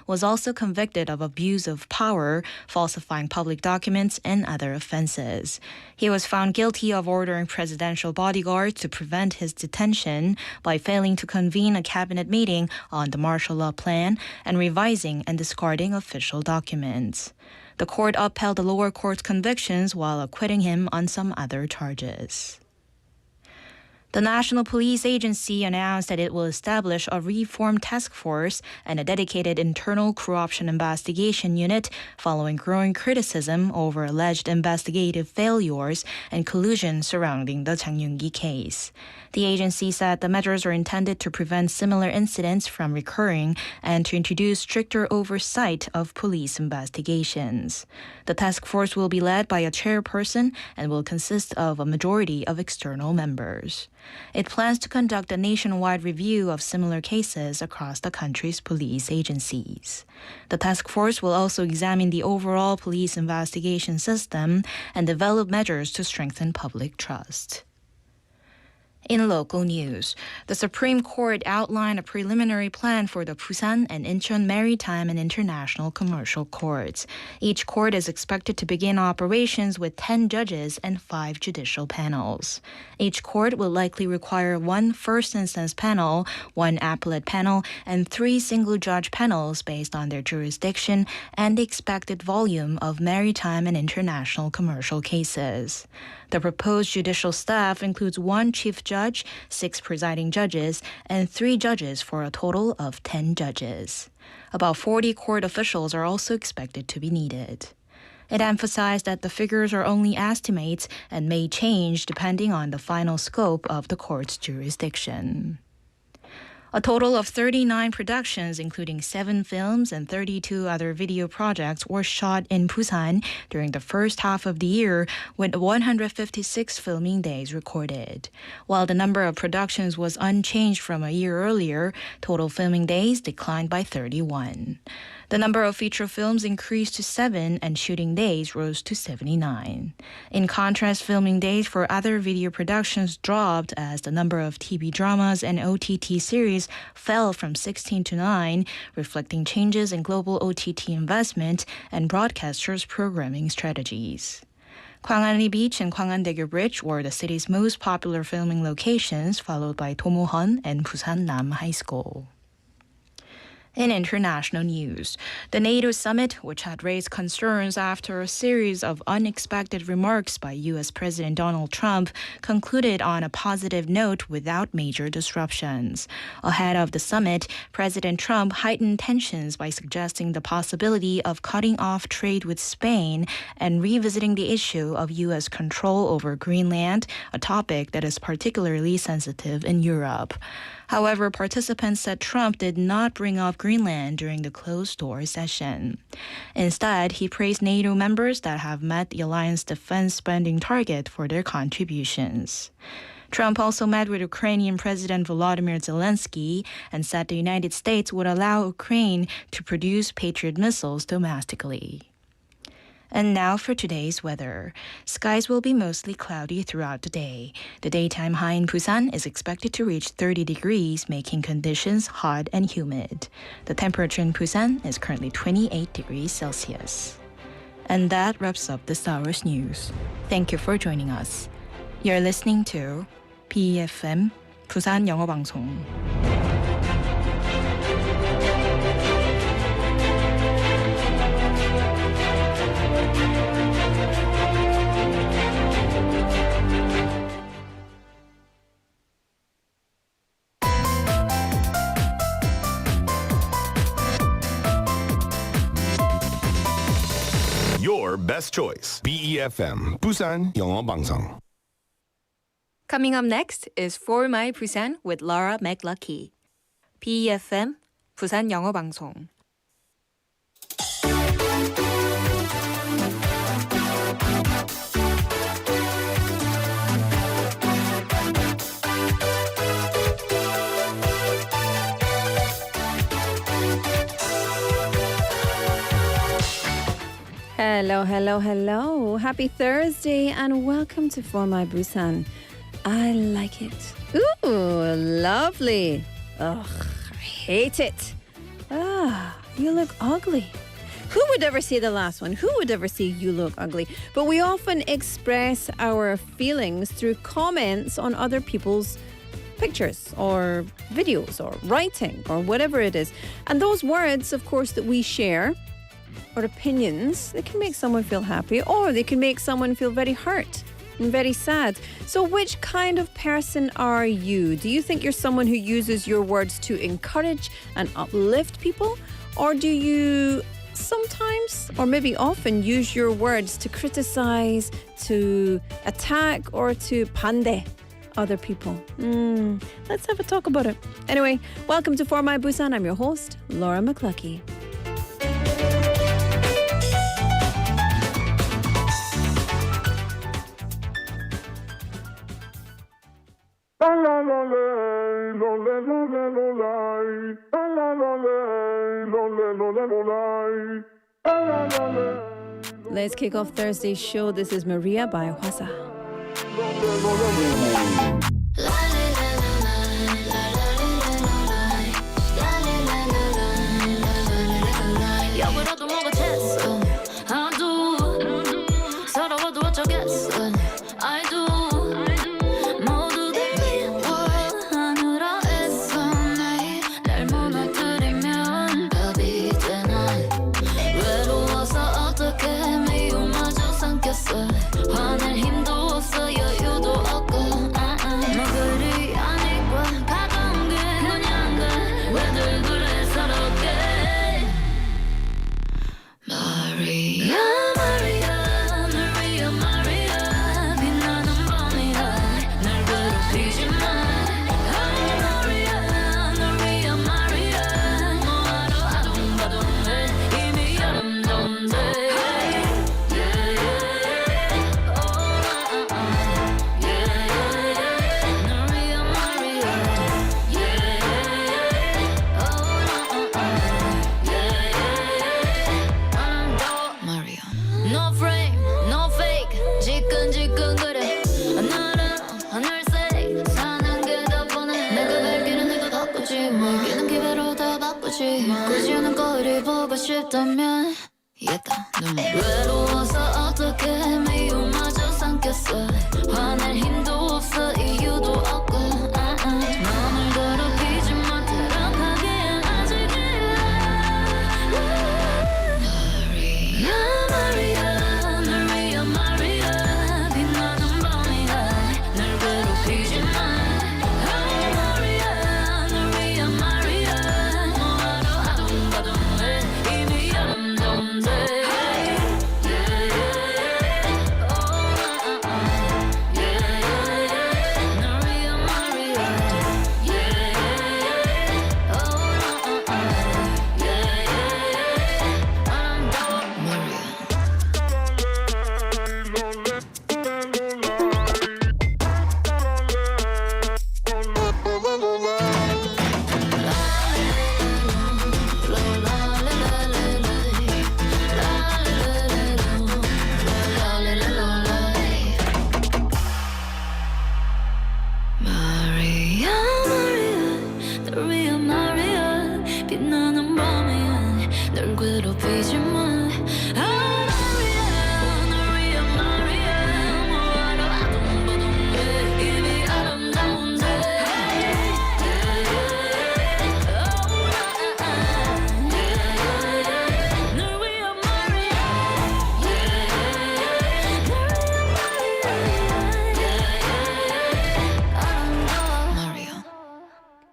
was also convicted of abuse of power, falsifying public documents, and other offenses. He was found guilty of ordering presidential bodyguards to prevent his detention by failing to convene a cabinet meeting on the martial law plan and revising and discarding official documents. The court upheld the lower court's convictions while acquitting him on some other charges. The National Police Agency announced that it will establish a reform task force and a dedicated internal corruption investigation unit following growing criticism over alleged investigative failures and collusion surrounding the Chang Yoon-gi case. The agency said the measures are intended to prevent similar incidents from recurring and to introduce stricter oversight of police investigations. The task force will be led by a chairperson and will consist of a majority of external members. It plans to conduct a nationwide review of similar cases across the country's police agencies. The task force will also examine the overall police investigation system and develop measures to strengthen public trust. In local news, the Supreme Court outlined a preliminary plan for the Busan and Incheon Maritime and International Commercial Courts. Each court is expected to begin operations with 10 judges and 5 judicial panels. Each court will likely require 1 first-instance panel, 1 appellate panel, and 3 single-judge panels based on their jurisdiction and the expected volume of maritime and international commercial cases. The proposed judicial staff includes 1 chief judge, 6 presiding judges, and 3 judges for a total of 10 judges. About 40 court officials are also expected to be needed. It emphasized that the figures are only estimates and may change depending on the final scope of the court's jurisdiction. A total of 39 productions, including 7 films and 32 other video projects, were shot in Busan during the first half of the year, with 156 filming days recorded. While the number of productions was unchanged from a year earlier, total filming days declined by 31. The number of feature films increased to 7 and shooting days rose to 79. In contrast, filming days for other video productions dropped as the number of TV dramas and OTT series fell from 16 to 9, reflecting changes in global OTT investment and broadcasters' programming strategies. Gwanghwaneori Beach and Gwanghwanedaegyo Bridge were the city's most popular filming locations, followed by Tomohon and Busan Nam High School. In international news, the NATO summit, which had raised concerns after a series of unexpected remarks by U.S. President Donald Trump, concluded on a positive note without major disruptions. Ahead of the summit, President Trump heightened tensions by suggesting the possibility of cutting off trade with Spain and revisiting the issue of U.S. control over Greenland, a topic that is particularly sensitive in Europe. However, participants said Trump did not bring up Greenland during the closed-door session. Instead, he praised NATO members that have met the alliance defense spending target for their contributions. Trump also met with Ukrainian President Volodymyr Zelensky and said the United States would allow Ukraine to produce Patriot missiles domestically. And now for today's weather. Skies will be mostly cloudy throughout the day. The daytime high in Busan is expected to reach 30 degrees, making conditions hot and humid. The temperature in Busan is currently 28 degrees Celsius. And that wraps up this hour's news. Thank you for joining us. You're listening to BeFM, 부산영어방송. Your best choice. BeFM, 부산영어방송. Coming up next is For My Busan with Laura McLuckie. BeFM, 부산영어방송. Hello. Happy Thursday and welcome to For My Busan. I like it. Ooh, lovely. Ugh, I hate it. you look ugly. Who would ever say the last one? Who would ever say you look ugly? But we often express our feelings through comments on other people's pictures or videos or writing or whatever it is. And those words, of course, that we share or opinions, they can make someone feel happy or they can make someone feel very hurt and very sad. So which kind of person are you? Do you think you're someone who uses your words to encourage and uplift people? Or do you sometimes, or maybe often, use your words to criticize, to attack, or to pande other people? Let's have a talk about it. Anyway, welcome to For My Busan. I'm your host, Laura McLuckie. Let's kick off Thursday's show. This is Maria by Hwasa. 싶다면 외로워서 어떻게 미움마저 삼켰어 화낼 힘도 없어 이유도 없고 맘을 더럽히지만 대답하기엔 아직이야 Maria 널 위해 Maria 빛나는 밤이야 널 괴롭히지만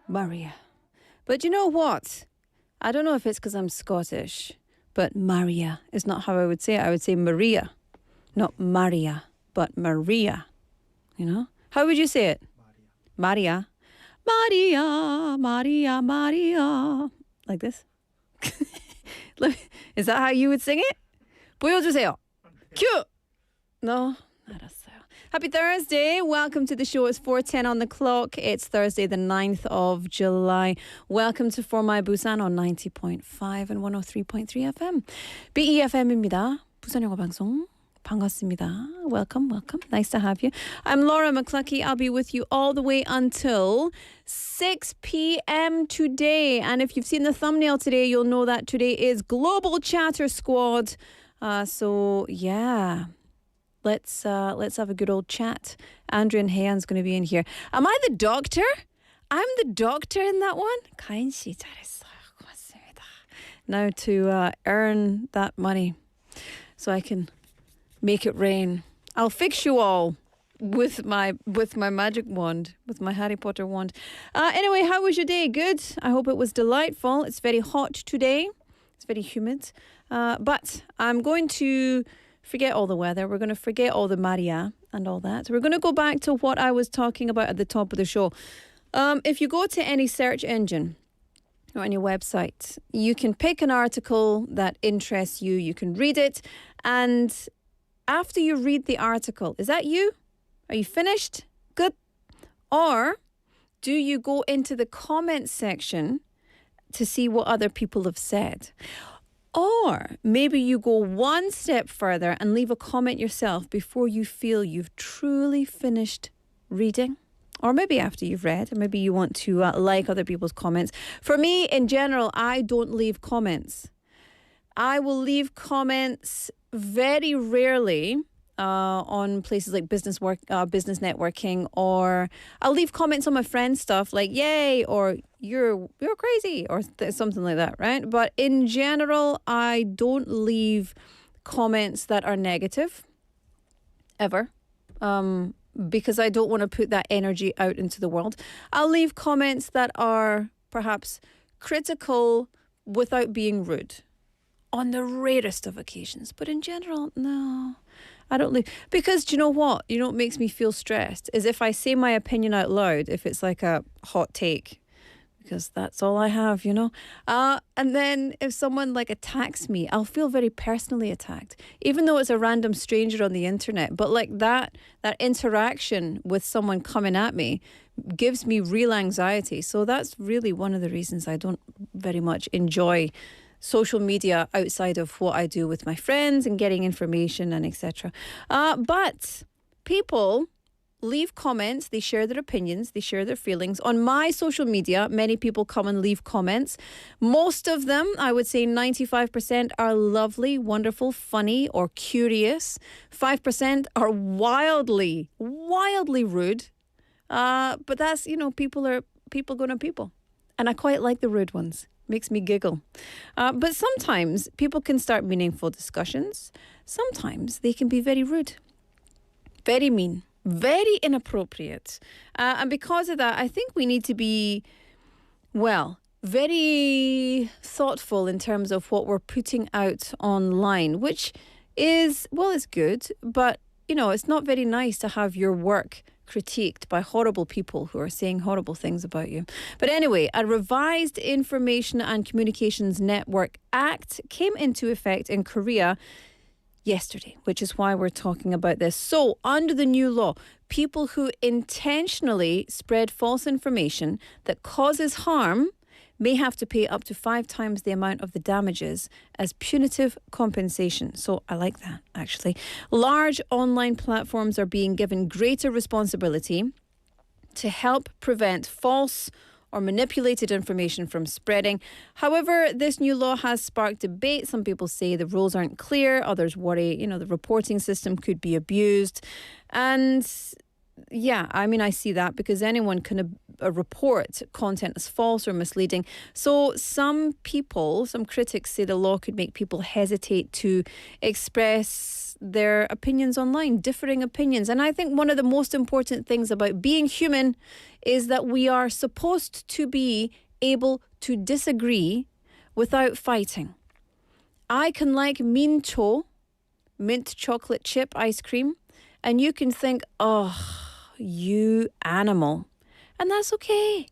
Maria. But you know what? I don't know if it's because I'm Scottish, but Maria is not how I would say it. I would say Maria, not Maria, but Maria. You know? How would you say it? Maria. Maria, Maria, Maria. Like this? Is that how you would sing it? 보여주세요. Cue! No? 알았어요. Happy Thursday. Welcome to the show. It's 4:10 on the clock. It's Thursday, the 9th of July. Welcome to For My Busan on 90.5 and 103.3 FM. BeFM입니다. 부산영어방송. 반갑습니다. Welcome, welcome. Nice to have you. I'm Laura McLuckie. I'll be with you all the way until 6 p.m. today. And if you've seen the thumbnail today, you'll know that today is Global Chatter Squad. So yeah, let's have a good old chat. Andrew and Heian's going to be in here. Am I the doctor? I'm the doctor in that one. 가인 씨 잘했어요. 고맙습니다. Now to earn that money so I can make it rain. I'll fix you all with my magic wand, with my Harry Potter wand. Anyway, how was your day? Good. I hope it was delightful. It's very hot today. It's very humid. But I'm going to forget all the weather. We're going to forget all the Maria and all that. We're going to go back to what I was talking about at the top of the show. If you go to any search engine or any website, you can pick an article that interests you. You can read it, and after you read the article, is that you? Are you finished? Good. Or do you go into the comments section to see what other people have said? Or maybe you go one step further and leave a comment yourself before you feel you've truly finished reading. Or maybe after you've read, or maybe you want to like other people's comments. For me, in general, I don't leave comments. I will leave comments very rarely on places like business networking, or I'll leave comments on my friends' stuff like "yay" or "you're crazy" or something like that, right? But in general, I don't leave comments that are negative ever, because I don't want to put that energy out into the world. I'll leave comments that are perhaps critical without being rude. On the rarest of occasions. But in general, no, I don't leave. Because do you know what? You know what makes me feel stressed is if I say my opinion out loud, if it's like a hot take, because that's all I have, you know. And then if someone like attacks me, I'll feel very personally attacked, even though it's a random stranger on the internet. But like that interaction with someone coming at me gives me real anxiety. So that's really one of the reasons I don't very much enjoy social media outside of what I do with my friends and getting information and etc. But people leave comments, they share their opinions, they share their feelings. On my social media, many people come and leave comments. Most of them, I would say 95%, are lovely, wonderful, funny, or curious. 5% are wildly rude. But that's, people gonna people. And I quite like the rude ones. Makes me giggle. But sometimes people can start meaningful discussions. Sometimes they can be very rude, very mean, very inappropriate. And because of that, I think we need to be, very thoughtful in terms of what we're putting out online, which is, it's good, but, it's not very nice to have your work critiqued by horrible people who are saying horrible things about you. But anyway, a revised Information and Communications Network Act came into effect in Korea yesterday, which is why we're talking about this. So, under the new law, people who intentionally spread false information that causes harm may have to pay up to 5 times the amount of the damages as punitive compensation. So I like that, actually. Large online platforms are being given greater responsibility to help prevent false or manipulated information from spreading. However, this new law has sparked debate. Some people say the rules aren't clear. Others worry, the reporting system could be abused. And yeah, I see that because anyone can report content as false or misleading. So some critics say the law could make people hesitate to express their opinions online, differing opinions. And I think one of the most important things about being human is that we are supposed to be able to disagree without fighting. I can like mint chocolate chip ice cream, and you can think, oh, you animal. And that's okay.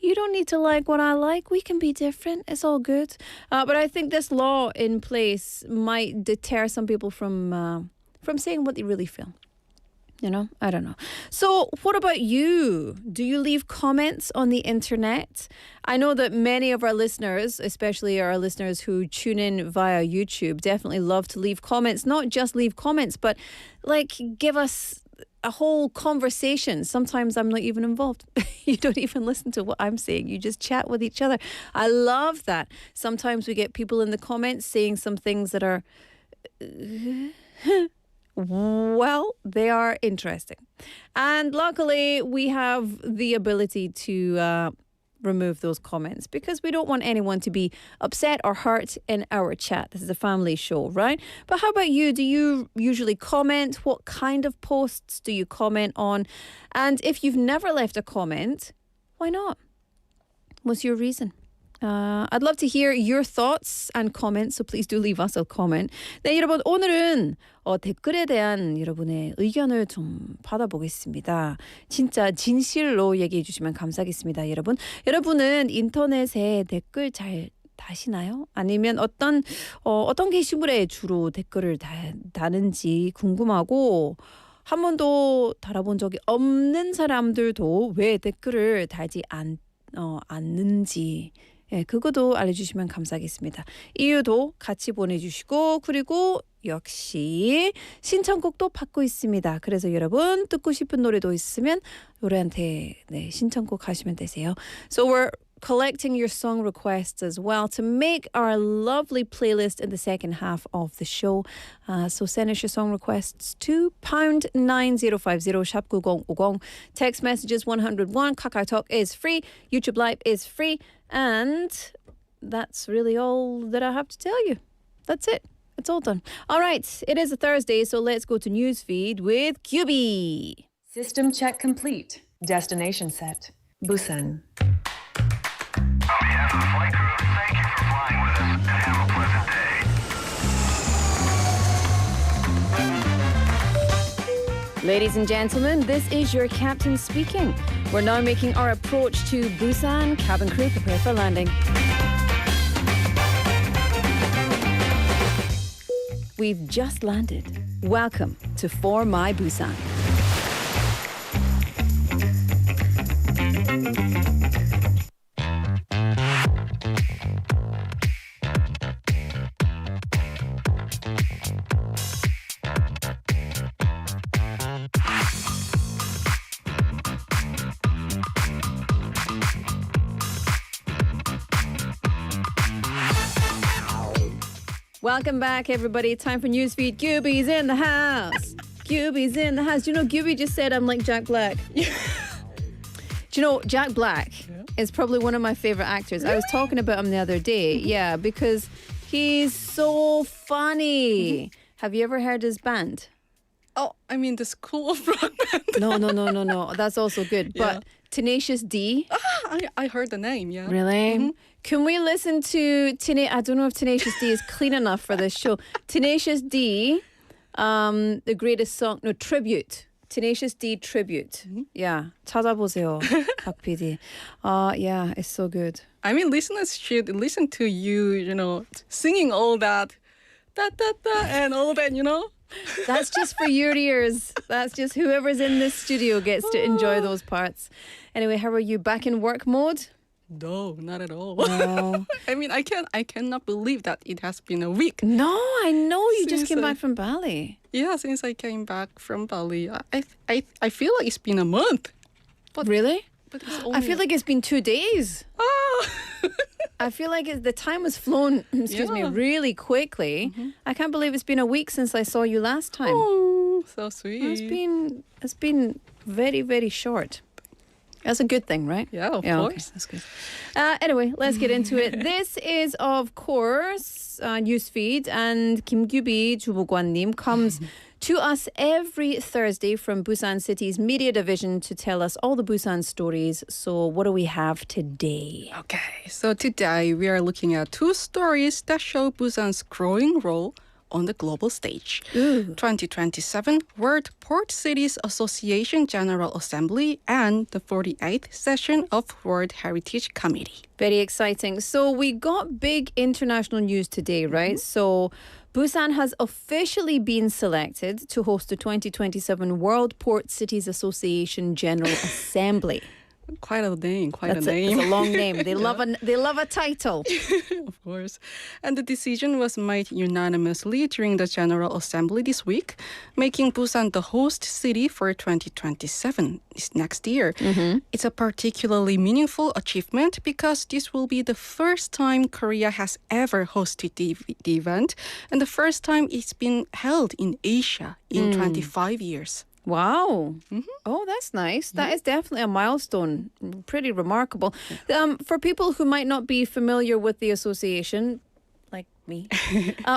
You don't need to like what I like. We can be different. It's all good. But I think this law in place might deter some people from saying what they really feel. You know, I don't know. So what about you? Do you leave comments on the internet? I know that many of our listeners, especially our listeners who tune in via YouTube, definitely love to leave comments. Not just leave comments, but like give us a whole conversation. Sometimes I'm not even involved. You don't even listen to what I'm saying. You just chat with each other. I love that. Sometimes we get people in the comments saying some things that are... well, they are interesting. And luckily, we have the ability to remove those comments because we don't want anyone to be upset or hurt in our chat. This is a family show, right? But how about you? Do you usually comment? What kind of posts do you comment on? And if you've never left a comment, why not? What's your reason? I'd love to hear your thoughts and comments, so please do leave us a comment. 네, 여러분, 오늘은 댓글에 대한 여러분의 의견을 좀 받아보겠습니다. 진짜 진실로 얘기해 주시면 감사하겠습니다, 여러분. 여러분은 인터넷에 댓글 잘 다시나요? 아니면 어떤 게시물에 주로 댓글을 다는지 궁금하고 한 번도 달아본 적이 없는 사람들도 왜 댓글을 달지 않는지 예, 그것도 알려주시면 감사하겠습니다. 이유도 같이 보내주시고 그리고 역시 신청곡도 받고 있습니다. 그래서 여러분 듣고 싶은 노래도 있으면 노래한테 신청곡 하시면 되세요. So we're collecting your song requests as well to make our lovely playlist in the second half of the show. So send us your song requests to #9050 샵 9050. Text messages 101. KakaoTalk is free. YouTube Live is free. And that's really all that I have to tell you. That's it. It's all done. All right. It is a Thursday, so let's go to Newsfeed with QB. System check complete. Destination set. Busan. On behalf of the flight crew, thank you for flying with us and have a pleasant day. Ladies and gentlemen, this is your captain speaking. We're now making our approach to Busan. Cabin crew, prepare for landing. We've just landed. Welcome to For My Busan. Welcome back, everybody. Time for Newsfeed. Gooby's in the house. Gooby's in the house. Do you know, Gooby just said I'm like Jack Black. Do you know, Jack Black is probably one of my favorite actors. Really? I was talking about him the other day. Yeah, because he's so funny. Have you ever heard his band? Oh, I mean the School of Rock band. No. That's also good. Yeah. But Tenacious D. I heard the name, yeah. Really? Mm-hmm. Can we listen to I don't know if Tenacious D is clean enough for this show. Tenacious D, the greatest song, no, tribute. Tenacious D tribute. Mm-hmm. Yeah. 찾아보세요, 박 PD. Yeah, it's so good. I mean, listeners should listen to you, singing all that, da-da-da, and all that, That's just for your ears. That's just whoever's in this studio gets to enjoy those parts. Anyway, how are you? Back in work mode? No, not at all. No. I mean, I cannot believe that it has been a week. No, I know you just Since came back from Bali. Yeah, since I came back from Bali, I feel like it's been a month. But Really? But it's only I feel like it's been 2 days. Ah. I feel like the time has flown, really quickly. Mm-hmm. I can't believe it's been a week since I saw you last time. Oh, so sweet. It's been very, very short. That's a good thing, right? Yeah, of course. Okay, that's good. Anyway, let's get into it. This is, of course, Newsfeed, and Kim Gyubi 주보관님 comes to us every Thursday from Busan City's media division to tell us all the Busan stories. So what do we have today? Okay, so today we are looking at 2 stories that show Busan's growing role on the global stage. 2027 World Port Cities Association General Assembly and the 48th session of World Heritage Committee. Very exciting. So we got big international news today, right? So Busan has officially been selected to host the 2027 World Port Cities Association General Assembly. Quite a name, It's a long name. They love a title. Of course. And the decision was made unanimously during the General Assembly this week, making Busan the host city for 2027, this next year. It's a particularly meaningful achievement because this will be the first time Korea has ever hosted the event and the first time it's been held in Asia in 25 years. Wow. Oh, that's nice. That is definitely a milestone. Pretty remarkable. For people who might not be familiar with the association, like me,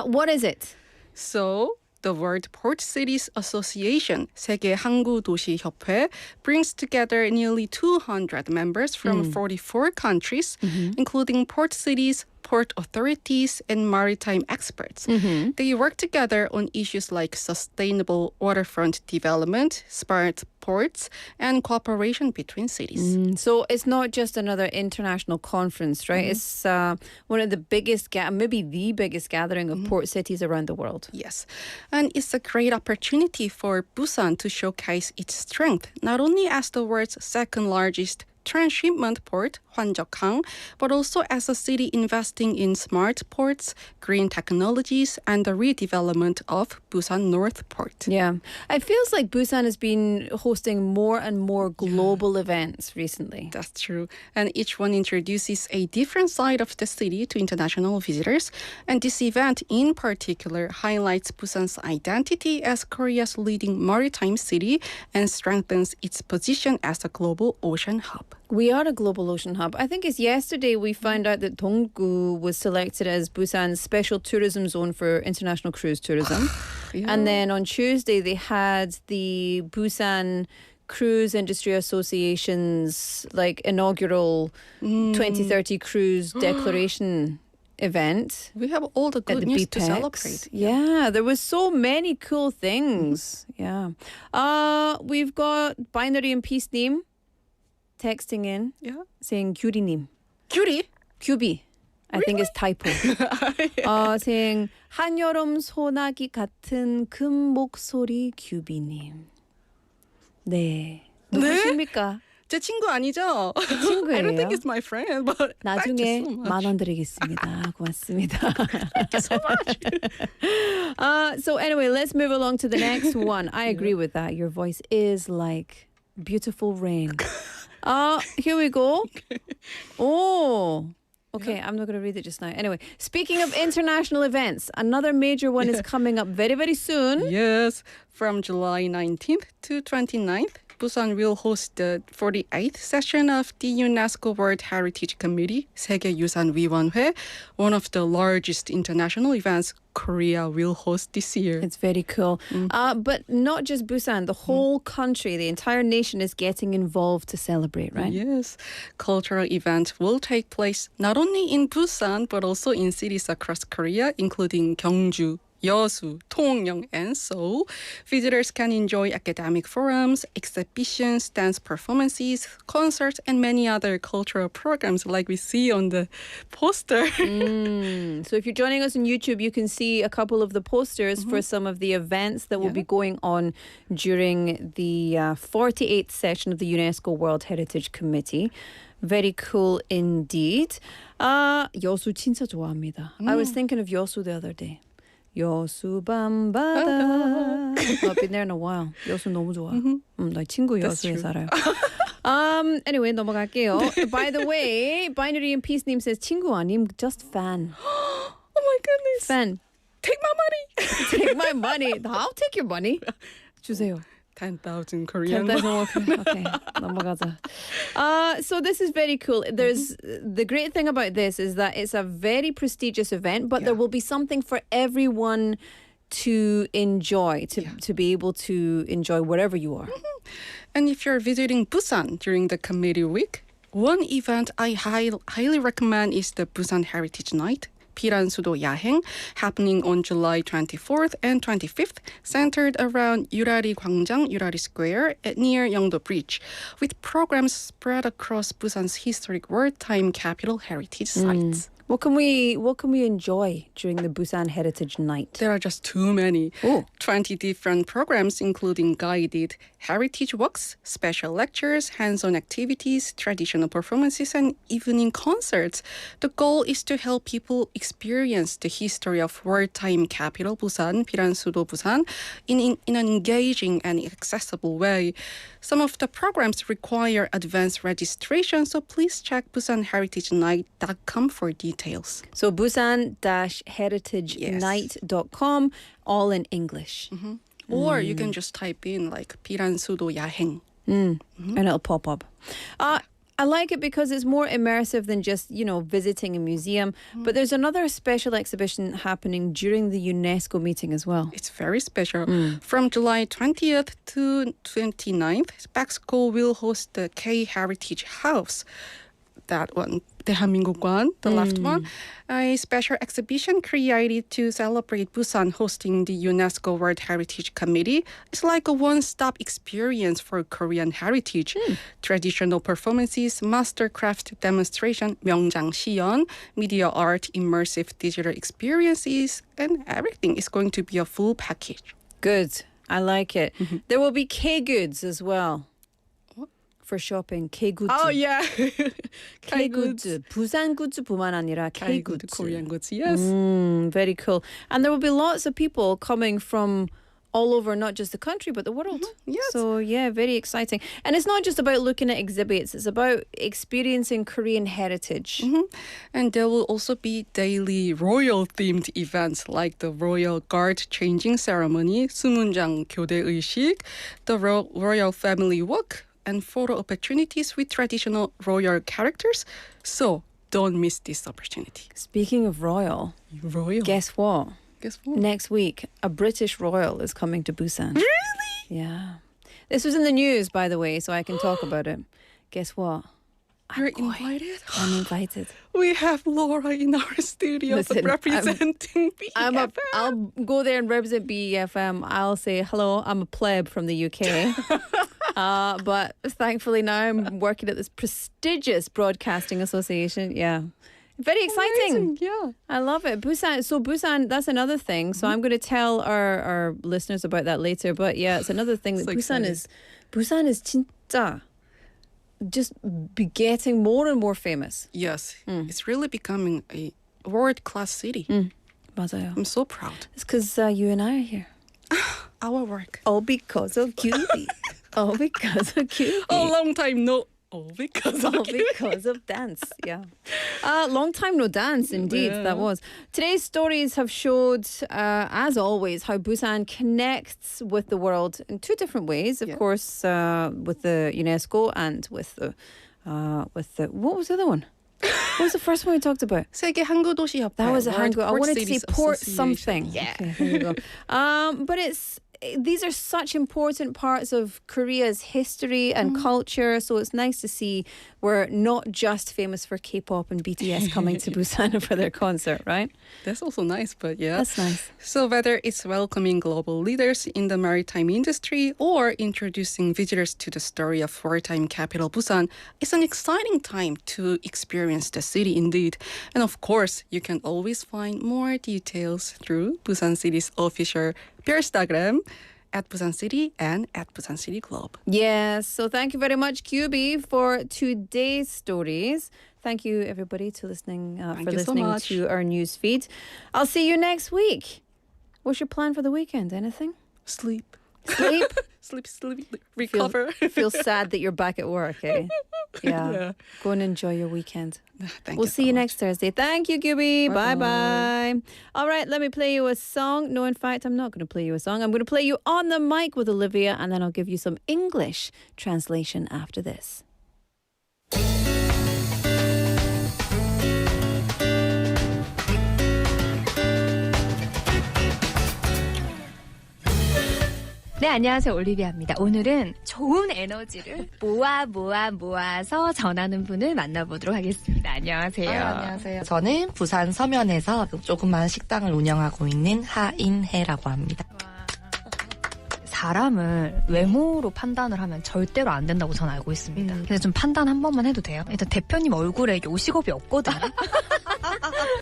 what is it? So, the World Port Cities Association, 세계 항구 도시 협회, brings together nearly 200 members from 44 countries, including port cities, port authorities, and maritime experts. They work together on issues like sustainable waterfront development, smart ports, and cooperation between cities. So it's not just another international conference, right? It's one of the biggest, maybe the biggest gathering of port cities around the world. Yes, and it's a great opportunity for Busan to showcase its strength, not only as the world's second largest transshipment port, Hwanjeokgang, but also as a city investing in smart ports, green technologies, and the redevelopment of Busan North Port. Yeah. It feels like Busan has been hosting more and more global events recently. That's true. And each one introduces a different side of the city to international visitors. And this event in particular highlights Busan's identity as Korea's leading maritime city and strengthens its position as a global ocean hub. We are a global ocean hub. I think it's yesterday we found out that Donggu was selected as Busan's special tourism zone for international cruise tourism. And then on Tuesday they had the Busan Cruise Industry Association's inaugural 2030 cruise declaration event. We have all the good news to BPEX. celebrate. Yeah, there was so many cool things. Yeah. We've got Binary and Peace님 texting in saying 규리님. Cutie? 규비. I think it's typo. saying 한여름 소나기 같은 금 목소리 규비님. 네. 누구십니까? 제 친구 아니죠? 친구예요. I don't think it's my friend, but 나중에 thank you so much. 10,000원 드리겠습니다. 고맙습니다. Thank you so much. So anyway, let's move along to the next one. I agree with that. Your voice is like beautiful rain. Here we go. Oh. Okay, I'm not going to read it just now. Anyway, speaking of international events, another major one is coming up very, very soon. Yes, from July 19th to 29th, Busan will host the 48th session of the UNESCO World Heritage Committee, 세계유산위원회, one of the largest international events Korea will host this year. It's very cool. But not just Busan, the whole country, the entire nation is getting involved to celebrate, right? Yes, cultural events will take place not only in Busan, but also in cities across Korea, including Gyeongju, Yeosu, Tongyeong, and Seoul. Visitors can enjoy academic forums, exhibitions, dance performances, concerts, and many other cultural programs like we see on the poster. So if you're joining us on YouTube, you can see a couple of the posters for some of the events that will be going on during the 48th session of the UNESCO World Heritage Committee. Very cool indeed. 여수 진짜 좋아합니다. I was thinking of 여수 the other day. 여수 밤바다. I've been there in a while. 여수 너무 좋아. 나 친구 여수에 살아요. Anyway, 넘어갈게요. By the way, Binary and Peace님 says 친구 아님, just fan. Oh my goodness. Fan. Take my money. Take my money. I'll take your money. 주세요. 10,000 Korean. 10,000. Okay, 넘어가자. So this is very cool. There's the great thing about this is that it's a very prestigious event, but there will be something for everyone to enjoy, to be able to enjoy wherever you are. And if you're visiting Busan during the committee week, one event I highly recommend is the Busan Heritage Night. 피란수도 야행, happening on July 24th and 25th, centered around Yurari Gwangjang, Yurari Square near Yeongdo Bridge, with programs spread across Busan's historic wartime capital heritage sites. What can we enjoy during the Busan Heritage Night? There are just too many. Oh. 20 different programs, including guided heritage walks, special lectures, hands-on activities, traditional performances, and evening concerts. The goal is to help people experience the history of wartime capital Busan, 비란수도 Busan, in an engaging and accessible way. Some of the programs require advanced registration, so please check busanheritagenight.com for details. So busan-heritagenight.com, all in English. Or you can just type in like 비란수도 야행. And it'll pop up. I like it because it's more immersive than just, visiting a museum. But there's another special exhibition happening during the UNESCO meeting as well. It's very special. From July 20th to 29th, Baxco will host the K-Heritage House. That one, 대한민국관, the left one, a special exhibition created to celebrate Busan hosting the UNESCO World Heritage Committee. It's like a one-stop experience for Korean heritage. Traditional performances, mastercraft demonstration, 명장 시연, media art, immersive digital experiences, and everything is going to be a full package. Good. I like it. There will be K-goods as well. For shopping, K-goods. Oh, yeah. K-goods. 부산 굿즈뿐만 아니라 K-goods. Korean goods, yes. Very cool. And there will be lots of people coming from all over, not just the country, but the world. Yes. So, yeah, very exciting. And it's not just about looking at exhibits. It's about experiencing Korean heritage. And there will also be daily royal-themed events like the Royal Guard changing ceremony, 수문장 교대의식, the Royal Family Walk, and photo opportunities with traditional royal characters. So don't miss this opportunity. Speaking of royal, guess what? Guess what? Next week, a British royal is coming to Busan. Really? Yeah. This was in the news, by the way, so I can talk about it. Guess what? You're invited? I'm invited. We have Laura in our studio Listen, representing BeFM. I'll go there and represent BeFM. I'll say, hello, I'm a pleb from the UK. But thankfully now I'm working at this prestigious broadcasting association. Yeah. Very exciting. Amazing, yeah. I love it. Busan. So Busan, that's another thing. So I'm going to tell our listeners about that later. But yeah, it's another thing that So Busan is 진짜 just be getting more and more famous. Yes, it's really becoming a world-class city. 맞아요. I'm so proud. It's because you and I are here. Our work. All because of QB. All because of QB. A long time no. All because of All because of dance, yeah. Long time no dance, indeed, that was. Today's stories have showed, as always, how Busan connects with the world in two different ways. Of course, with the UNESCO and with the what was the other one? What was the first one we talked about? 세계 항구 도시 협회. That was a World hangu. I Port wanted to say Cities port Association. something. Yeah. Okay, there you go. But these are such important parts of Korea's history and culture. So it's nice to see we're not just famous for K-pop and BTS coming to Busan for their concert, right? That's also nice, but yeah. That's nice. So whether it's welcoming global leaders in the maritime industry or introducing visitors to the story of wartime capital Busan, it's an exciting time to experience the city indeed. And of course, you can always find more details through Busan City's official Instagram at Busan City and at Busan City Globe. Yes. So thank you very much, QB, for today's stories. Thank you, everybody, to listening Thank for you so listening much. to our news feed. I'll see you next week. What's your plan for the weekend? Anything? Sleep. Sleep? Sleep, recover. Feel sad that you're back at work, eh? Yeah. Go and enjoy your weekend. Thank We'll you see so you much. next Thursday. Thank you, QB. Bye-bye. Bye-bye. All right, let me play you a song. No, in fact, I'm not going to play you a song. I'm going to play you On the Mic with Olivia, and then I'll give you some English translation after this. 네, 안녕하세요. 올리비아입니다. 오늘은 좋은 에너지를 모아서 전하는 분을 만나보도록 하겠습니다. 안녕하세요. 안녕하세요. 저는 부산 서면에서 조그만 식당을 운영하고 있는 하인혜라고 합니다. 사람을 외모로 판단을 하면 절대로 안 된다고 저는 알고 있습니다. 근데 좀 판단 한 번만 해도 돼요? 일단 대표님 얼굴에 요식업이 없거든요.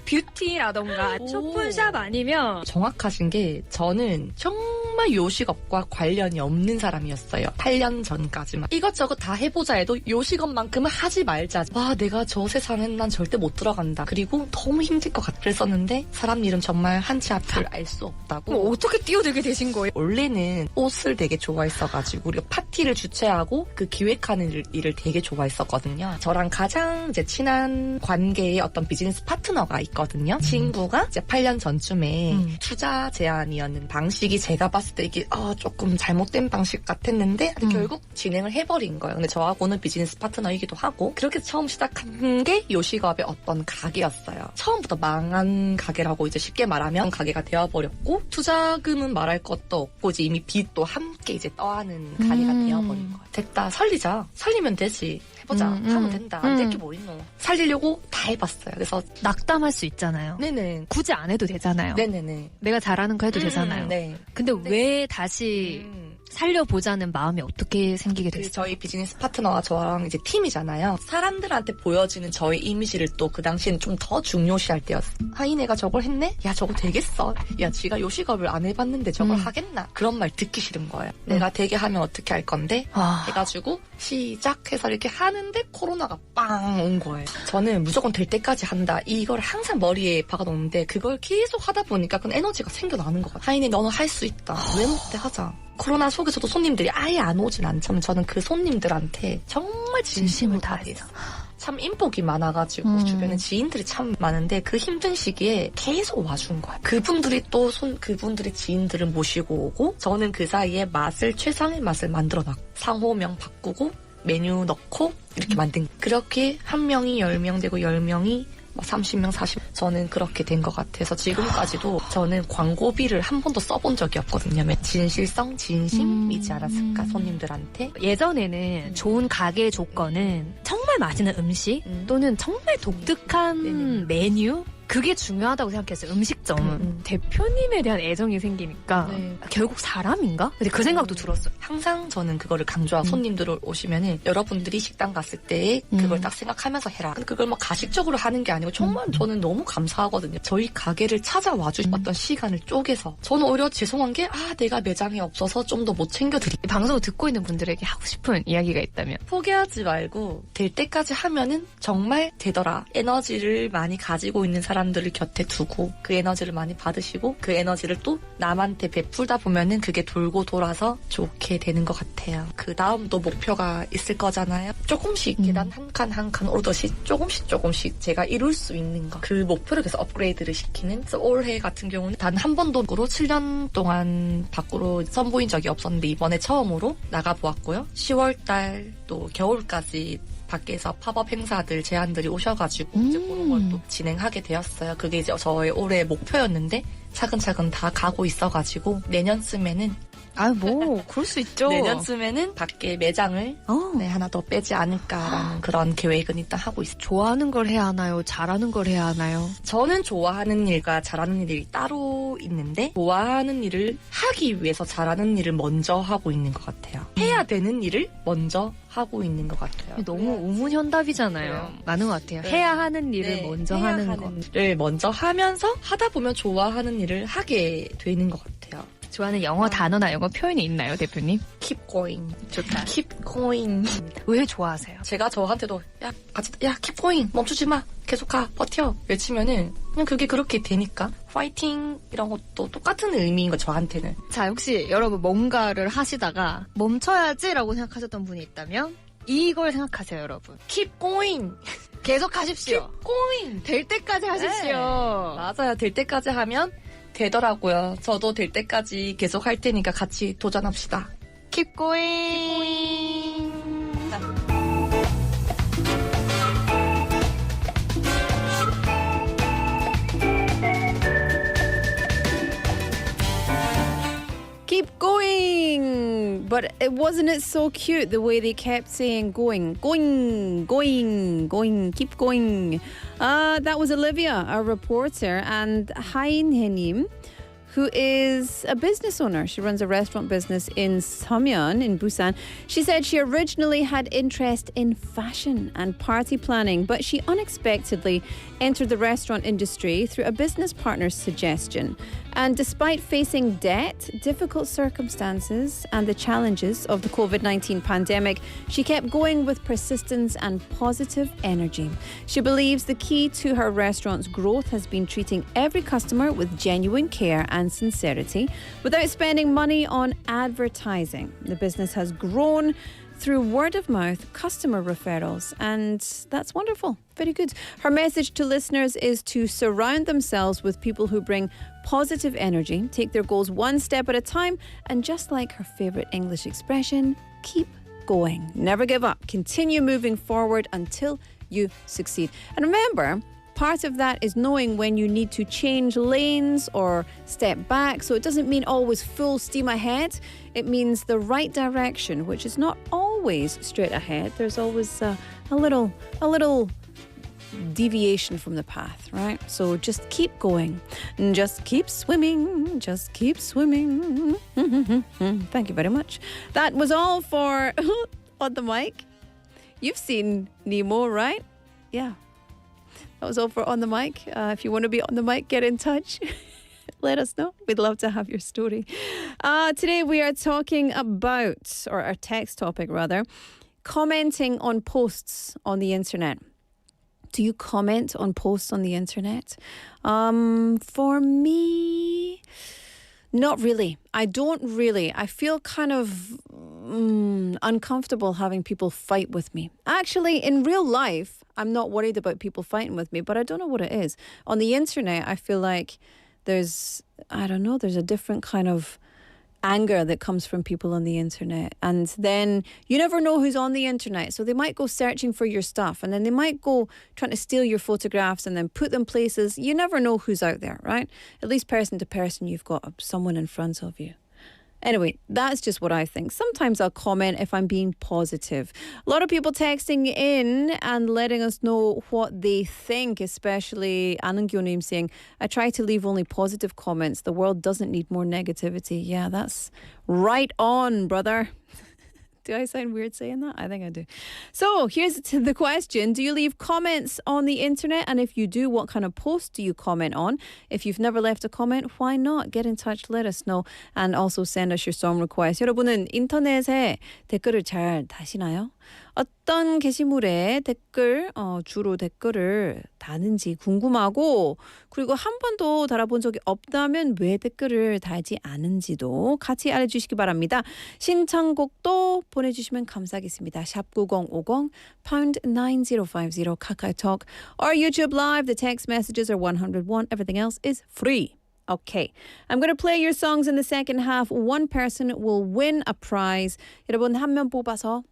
뷰티라던가 쇼핑샵 아니면 정확하신 게 저는 정말 요식업과 관련이 없는 사람이었어요. 8년 전까지만. 이것저것 다 해보자 해도 요식업만큼은 하지 말자. 와, 내가 저 세상엔 난 절대 못 들어간다. 그리고 너무 힘들 것 같아. 그랬었는데 사람 일은 정말 한치 앞을 알 수 없다고. 어떻게 뛰어들게 되신 거예요? 원래는 옷을 되게 좋아했어가지고 우리가 파티를 주최하고 그 기획하는 일을 되게 좋아했었거든요. 저랑 가장 이제 친한 관계의 어떤 비즈니스 파트너가 있거든요. 친구가 이제 8년 전쯤에 투자 제안이었는 방식이 제가 봤을 때 이게 조금 잘못된 방식 같았는데 결국 진행을 해버린 거예요. 근데 저하고는 비즈니스 파트너이기도 하고 그렇게 처음 시작한 게 요식업의 어떤 가게였어요. 처음부터 망한 가게라고 이제 쉽게 말하면 가게가 되어버렸고 투자금은 말할 것도 없고 이제 이미 빚도 함께 이제 떠하는 가게가 되어버린 거예요. 됐다, 살리자. 살리면 되지. 해보자. 하면 된다. 안 될 게 뭐 있노. 살리려고 다 해봤어요. 그래서 낙담할 수 있잖아요. 네네. 굳이 안 해도 되잖아요. 네네네. 내가 잘하는 거 해도 되잖아요. 네. 근데 왜 다시 살려보자는 마음이 어떻게 생기게 됐어요? 저희 비즈니스 파트너와 저랑 이제 팀이잖아요. 사람들한테 보여지는 저의 이미지를 또 그 당시엔 좀 더 중요시할 때였어. 하이네가 저걸 했네? 야, 저거 되겠어? 야, 지가 요식업을 안 해봤는데 저걸 하겠나? 그런 말 듣기 싫은 거예요. 내가 되게 하면 어떻게 할 건데? 해가지고 시작해서 이렇게 하는데 코로나가 빵 온 거예요. 저는 무조건 될 때까지 한다. 이걸 항상 머리에 박아놓는데 그걸 계속 하다 보니까 그 에너지가 생겨나는 것 같아요. 하이네, 너는 할 수 있다. 왜 못해? 하자. 코로나 속에서도 손님들이 아예 안 오진 않지만 저는 그 손님들한테 정말 진심을 다해서 참 인복이 많아가지고 주변에 지인들이 참 많은데 그 힘든 시기에 계속 와준 거예요. 그분들이 또 그분들의 지인들을 모시고 오고 저는 그 사이에 맛을 최상의 맛을 만들어놨고 상호명 바꾸고 메뉴 넣고 이렇게 만든 그렇게 한 명이 10명 되고 10명이 30명, 40명 저는 그렇게 된 것 같아서 지금까지도 저는 광고비를 한 번도 써본 적이 없거든요. 진실성, 진심이지 않았을까 손님들한테. 예전에는 좋은 가게 조건은 정말 맛있는 음식 또는 정말 독특한 메뉴 그게 중요하다고 생각했어요. 음식점은. 대표님에 대한 애정이 생기니까 결국 사람인가? 근데 그 생각도 들었어요. 항상 저는 그거를 강조하고 손님들 오시면은 여러분들이 식당 갔을 때 그걸 딱 생각하면서 해라. 근데 그걸 막 가식적으로 하는 게 아니고 정말 저는 너무 감사하거든요. 저희 가게를 찾아와 주셨던 시간을 쪼개서 저는 오히려 죄송한 게 내가 매장에 없어서 좀 더 못 챙겨드리. 방송을 듣고 있는 분들에게 하고 싶은 이야기가 있다면 포기하지 말고 될 때까지 하면은 정말 되더라. 에너지를 많이 가지고 있는 사람들을 곁에 두고 그 에너지를 많이 받으시고 그 에너지를 또 남한테 베풀다 보면은 그게 돌고 돌아서 좋게 되는 것 같아요. 그 다음도 목표가 있을 거잖아요. 조금씩 계단 한 칸 한 칸 오르듯이 조금씩 제가 이룰 수 있는 거 그 목표를 계속 업그레이드를 시키는. 그래서 올해 같은 경우는 단 한 번도 7년 동안 밖으로 선보인 적이 없었는데 이번에 처음으로 나가보았고요. 10월달 또 겨울까지 밖에서 팝업 행사들 제안들이 오셔가지고 이제 그런 걸 또 진행하게 되었어요. 그게 이제 저의 올해 목표였는데 차근차근 다 가고 있어가지고 내년쯤에는 그럴 수 있죠. 내년쯤에는 밖에 매장을 하나 더 빼지 않을까라는 그런 계획은 일단 하고 있어요. 좋아하는 걸 해야 하나요? 잘하는 걸 해야 하나요? 저는 좋아하는 일과 잘하는 일이 따로 있는데 좋아하는 일을 하기 위해서 잘하는 일을 먼저 하고 있는 것 같아요. 해야 되는 일을 먼저 하고 있는 것 같아요. 너무 우문현답이잖아요. 많은 것 같아요. 해야 하는 일을 먼저 하는 거를 먼저 하면서 하다 보면 좋아하는 일을 하게 되는 것 같아요. 좋아하는 영어 단어나 영어 표현이 있나요, 대표님? Keep going. 좋다. Keep going. 왜 좋아하세요? 제가 저한테도 keep going. 멈추지 마. 계속 가. 버텨. 외치면은 그냥 그게 그렇게 되니까. 파이팅 이런 것도 똑같은 의미인 거 저한테는. 자, 혹시 여러분 뭔가를 하시다가 멈춰야지라고 생각하셨던 분이 있다면 이걸 생각하세요, 여러분. Keep going. 계속 하십시오. Keep going. 될 때까지 하십시오. 네. 맞아요. 될 때까지 하면 되더라고요. 저도 될 때까지 계속 할 테니까 같이 도전합시다. Keep going. Keep going! But wasn't it so cute the way they kept saying going, keep going. That was Olivia, our reporter, and Hainhenim, who is a business owner. She runs a restaurant business in Samyeon in Busan. She said she originally had interest in fashion and party planning, but she unexpectedly entered the restaurant industry through a business partner's suggestion. And despite facing debt, difficult circumstances, and the challenges of the COVID-19 pandemic, she kept going with persistence and positive energy. She believes the key to her restaurant's growth has been treating every customer with genuine care and sincerity without spending money on advertising. The business has grown through word of mouth, customer referrals, and that's wonderful. Very good. Her message to listeners is to surround themselves with people who bring positive energy, take their goals one step at a time, and just like her favorite English expression, keep going. Never give up. Continue moving forward until you succeed. And remember, part of that is knowing when you need to change lanes or step back. So it doesn't mean always full steam ahead. It means the right direction, which is not always straight ahead. There's always a little deviation from the path, right? So just keep going. Just keep swimming. Just keep swimming. Thank you very much. That was all for On the Mic. You've seen Nemo, right? Yeah. That was all for On the Mic. If you want to be on the mic, get in touch. Let us know. We'd love to have your story. Today we are talking about, or our text topic rather, commenting on posts on the internet. Do you comment on posts on the internet? For me, not really. I don't really. I feel kind of uncomfortable having people fight with me. Actually, in real life, I'm not worried about people fighting with me, but I don't know what it is. On the internet, I feel like there's a different kind of anger that comes from people on the internet. And then you never know who's on the internet. So they might go searching for your stuff, and then they might go trying to steal your photographs and then put them places. You never know who's out there, right? At least person to person, you've got someone in front of you. Anyway, that's just what I think. Sometimes I'll comment if I'm being positive. A lot of people texting in and letting us know what they think, especially Anungyonim saying, I try to leave only positive comments. The world doesn't need more negativity. Yeah, that's right on, brother. Do I sound weird saying that? I think I do. So here's the question. Do you leave comments on the internet? And if you do, what kind of posts do you comment on? If you've never left a comment, why not? Get in touch, let us know. And also send us your song request. 여러분은 인터넷에 댓글을 잘 다시나요? 어떤 게시물에 주로 댓글을 다는지 궁금하고, 그리고 한 번도 달아본 적이 없다면 왜 댓글을 달지 않은지도 같이 알려주시기 바랍니다. 신청곡도 보내주시면 감사하겠습니다. 샵 9050 pound 9050 카카오톡 or YouTube Live. The text messages are 101. Everything else is free. Okay, I'm going to play your songs in the second half. One person will win a prize. 여러분 한 명 뽑아서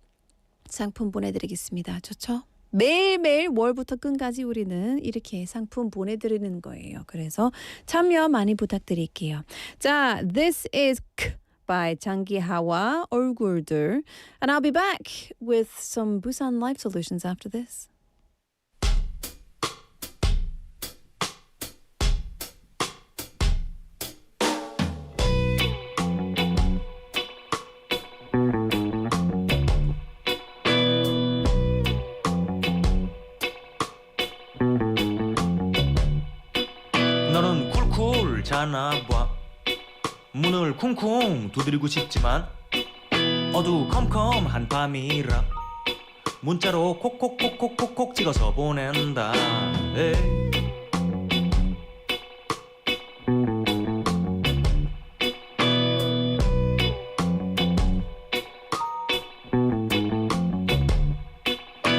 상품 보내드리겠습니다. 좋죠? 매일매일 월부터 끈까지 우리는 이렇게 상품 보내드리는 거예요. 그래서 참여 많이 부탁드릴게요. 자, this is K by 장기하와 얼굴들. And I'll be back with some Busan Life Solutions after this. 자나봐 문을 쿵쿵 두드리고 싶지만 어두컴컴한 밤이라 문자로 콕콕콕콕콕콕 찍어서 보낸다. 에이.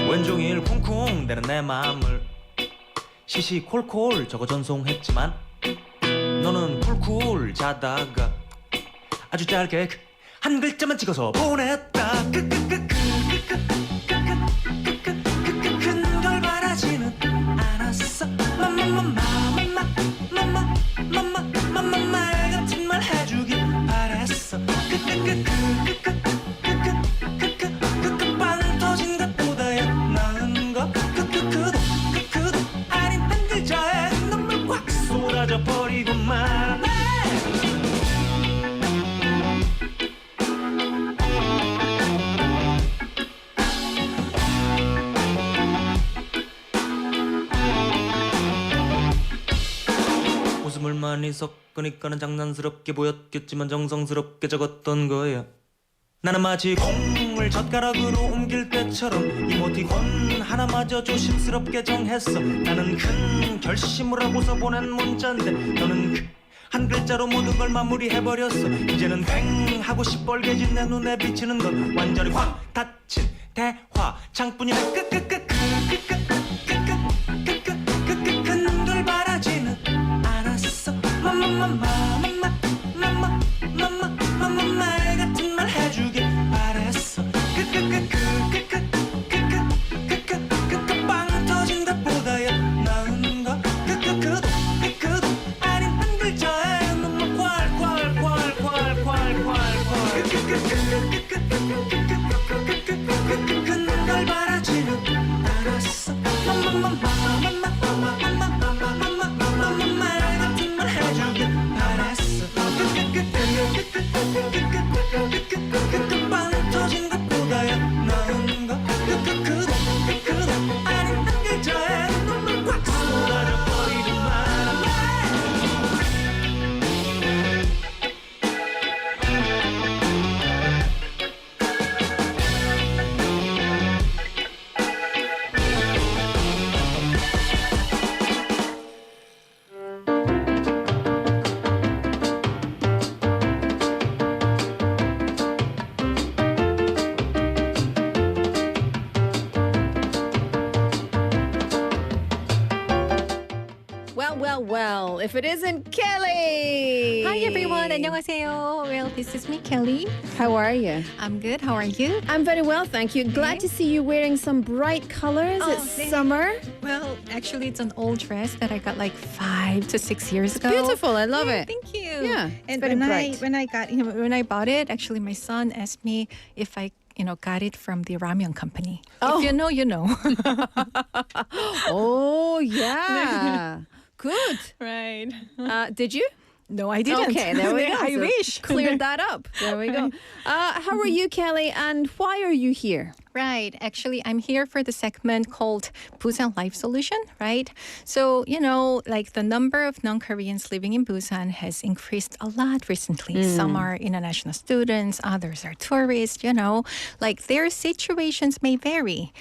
왼종일 쿵쿵대는 내 마음을 시시콜콜 적어 전송했지만 너는 쿨쿨 자다가 아주 짧게 한 글자만 찍어서 보냈다. 큰 걸 바라지는 않았어. 말 같은 말 해주길 바랬어. 빵 터진 것보다야 나은 거. 아닌 한 글자에 눈물 꽉 쏟아져 버리고 말. 섞으니까는 장난스럽게 보였겠지만 정성스럽게 적었던 거야. 나는 마치 콩을 젓가락으로 옮길 때처럼 이모티콘 하나마저 조심스럽게 정했어. 나는 큰 결심을 하고서 보낸 문자인데 너는 한 글자로 모든 걸 마무리해버렸어. 이제는 뱅 하고 시뻘개진 내 눈에 비치는 건 완전히 확 닫힌 대화 창뿐이네. 큰 걸 바라지는 않았어. 말 같은 말 해주길 바랬어. 빵 터진 것보다야 나은 거. 아닌 한 글자에 눈물 콸콸콸콸콸콸콸. 큰 걸 바라지는 않았어. 말 같은 말 해주길 바랬어. 빵 터진 것보다야 나은 거. 아닌 한 글자에 눈물 꽉 쏟아져 버리는 말. Well, if it isn't Kelly. Hi everyone. 안녕하세요. Well, this is me, Kelly. How are you? I'm good. How are you? I'm very well, thank you. Glad to see you wearing some bright colors. It's thanks. summer. Well, actually, it's an old dress that I got like 5 to 6 years ago. Beautiful. I love it. Thank you. Yeah, it's And very when bright. when I bought it, actually, my son asked me if I got it from the ramen company. Oh. If you know, you know. Oh, yeah. Good. Right. Did you? No, I didn't. Okay, there we go. I So wish. Cleared that up. There we go. How are you, Kelly, and why are you here? Right. Actually, I'm here for the segment called Busan Life Solution, right? So, like the number of non-Koreans living in Busan has increased a lot recently. Some are international students, others are tourists, like their situations may vary.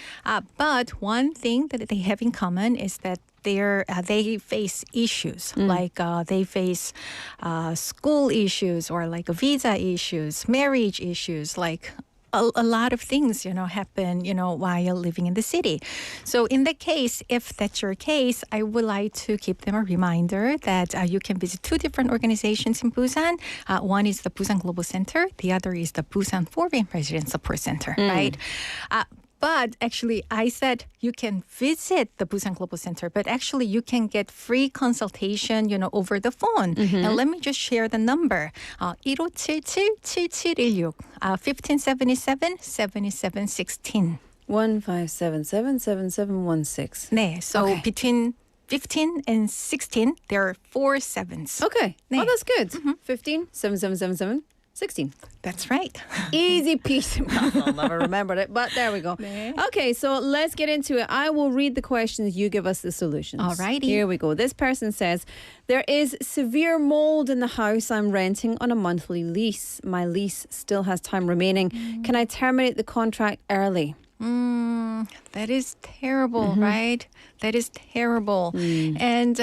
But one thing that they have in common is that they face issues like they face school issues or like visa issues, marriage issues, like a lot of things, happen, while living in the city. So in that case, if that's your case, I would like to give them a reminder that you can visit 2 different organizations in Busan. One is the Busan Global Center. The other is the Busan Foreign Resident Support Center, right? But actually, I said you can visit the Busan Global Center, but actually you can get free consultation, over the phone. And let me just share the number. 1577-7716. 1577-7716. 1577-7716. 네, so Okay. between 15 and 16, there are 4 sevens. Okay. 네. Oh, that's good. 15, 7777, 16. That's right. Easy peasy. I'll never remember it, but there we go. 네. Okay, so let's get into it. I will read the questions. You give us the solutions. Alrighty. Here we go. This person says, there is severe mold in the house I'm renting on a monthly lease. My lease still has time remaining. Can I terminate the contract early? That is terrible, right? That is terrible. And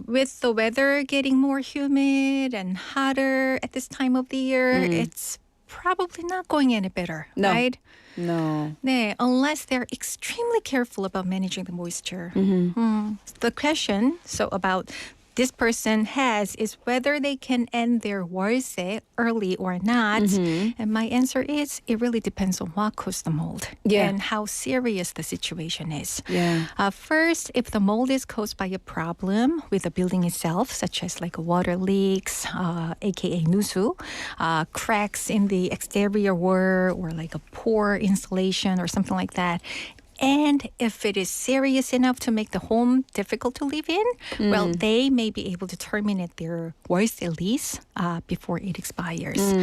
with the weather getting more humid and hotter at this time of the year, it's probably not going any better, No. right? No. 네, unless they're extremely careful about managing the moisture. The question, about this person has is whether they can end their 월세 early or not. And my answer is it really depends on what caused the mold and how serious the situation is. Yeah. First, if the mold is caused by a problem with the building itself, such as like water leaks, aka nusu, cracks in the exterior wall or like a poor insulation or something like that, And if it is serious enough to make the home difficult to live in, well, they may be able to terminate their 월세 lease before it expires.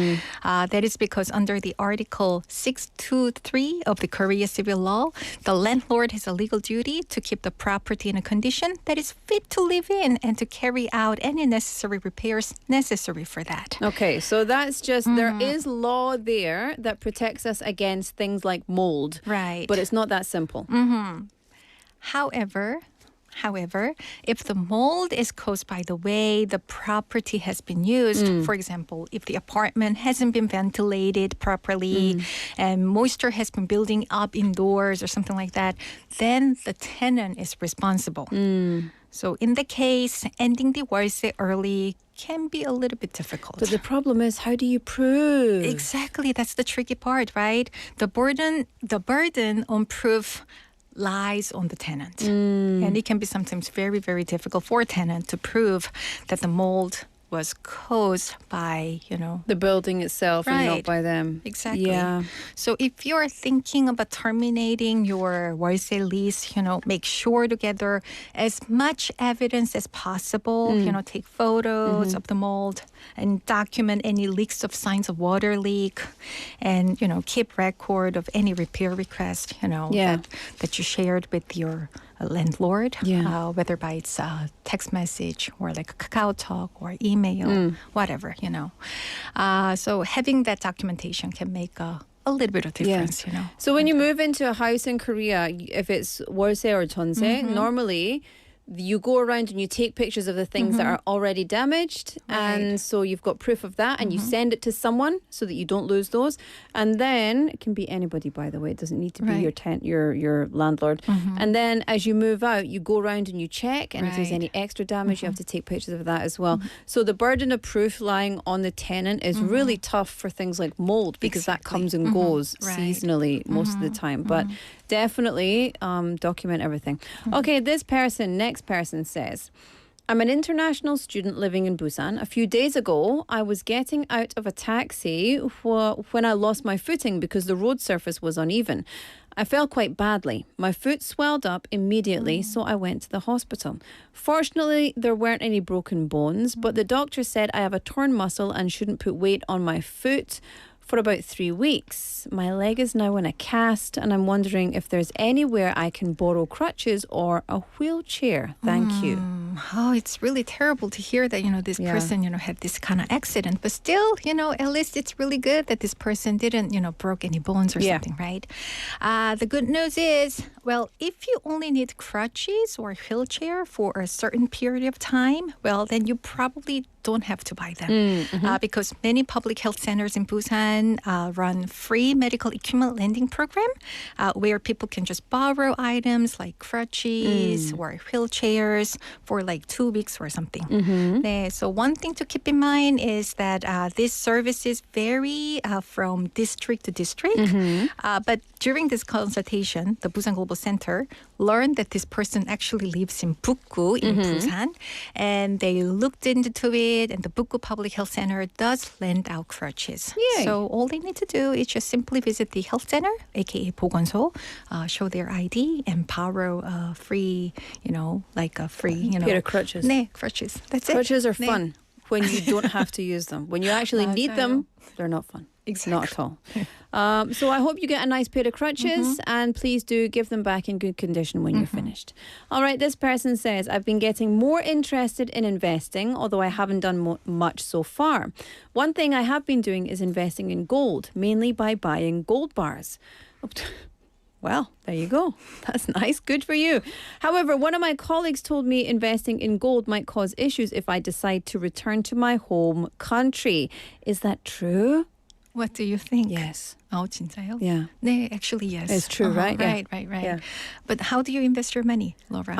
That is because under the Article 623 of the Korea Civil Law, the landlord has a legal duty to keep the property in a condition that is fit to live in and to carry out any necessary repairs necessary for that. Okay, so that's just, there is law there that protects us against things like mold. Right. But it's not that simple. However, if the mold is caused by the way the property has been used, for example, if the apartment hasn't been ventilated properly and moisture has been building up indoors or something like that, then the tenant is responsible. So in the case, ending the 월세 early can be a little bit difficult. But the problem is, how do you prove? Exactly, that's the tricky part, right? The burden on proof lies on the tenant. And it can be sometimes very, very difficult for a tenant to prove that the mold was caused by, The building itself and not Right. by them. Exactly. Yeah. So if you're thinking about terminating your 월세 lease, make sure to gather as much evidence as possible. Take photos of the mold and document any leaks of signs of water leak, and keep record of any repair request. That you shared with your landlord, whether by its text message or like a Kakao Talk or email, whatever, So having that documentation can make a little bit of difference, So when you move into a house in Korea, if it's 월세 or 전세, normally you go around and you take pictures of the things that are already damaged, and so you've got proof of that, and you send it to someone so that you don't lose those. And then it can be anybody, by the way. It doesn't need to be your landlord. And then as you move out, you go around and you check, and if there's any extra damage, you have to take pictures of that as well. So the burden of proof lying on the tenant is really tough for things like mold, because that comes and goes seasonally most of the time. But definitely document everything. Okay, next person says, I'm an international student living in Busan. A few days ago, I was getting out of a taxi when I lost my footing because the road surface was uneven. I fell quite badly. My foot swelled up immediately, so I went to the hospital. Fortunately, there weren't any broken bones, but the doctor said I have a torn muscle and shouldn't put weight on my foot for about 3 weeks. My leg is now in a cast, and I'm wondering if there's anywhere I can borrow crutches or a wheelchair. Thank you. Oh, it's really terrible to hear that, this person, had this kind of accident. But still, at least it's really good that this person didn't, broke any bones or something, right? The good news is, well, if you only need crutches or wheelchair for a certain period of time, well, then you probably don't have to buy them because many public health centers in Busan run free medical equipment lending program where people can just borrow items like crutches or wheelchairs for like 2 weeks or something. 네, so one thing to keep in mind is that these services vary from district to district. But during this consultation, the Busan Global Center learned that this person actually lives in Bukgu in Busan, and they looked into it, and the Bukgu Public Health Center does lend out crutches. Yay. So all they need to do is just simply visit the health center, aka 보건소, show their ID, and borrow a free, like a free, pair of crutches. 네, crutches. That's it. Crutches are 네. fun when you don't have to use them. When you actually need them, they're not fun. Exactly. Not at all. So I hope you get a nice pair of crutches, and please do give them back in good condition when you're finished. All right, this person says, I've been getting more interested in investing, although I haven't done much so far. One thing I have been doing is investing in gold, mainly by buying gold bars. Well, there you go. That's nice. Good for you. However, one of my colleagues told me investing in gold might cause issues if I decide to return to my home country. Is that true? What do you think? Yes. Oh, 진짜요? Yeah. 네, actually, yes. It's true, right? Yeah. Right. Yeah. But how do you invest your money, Laura?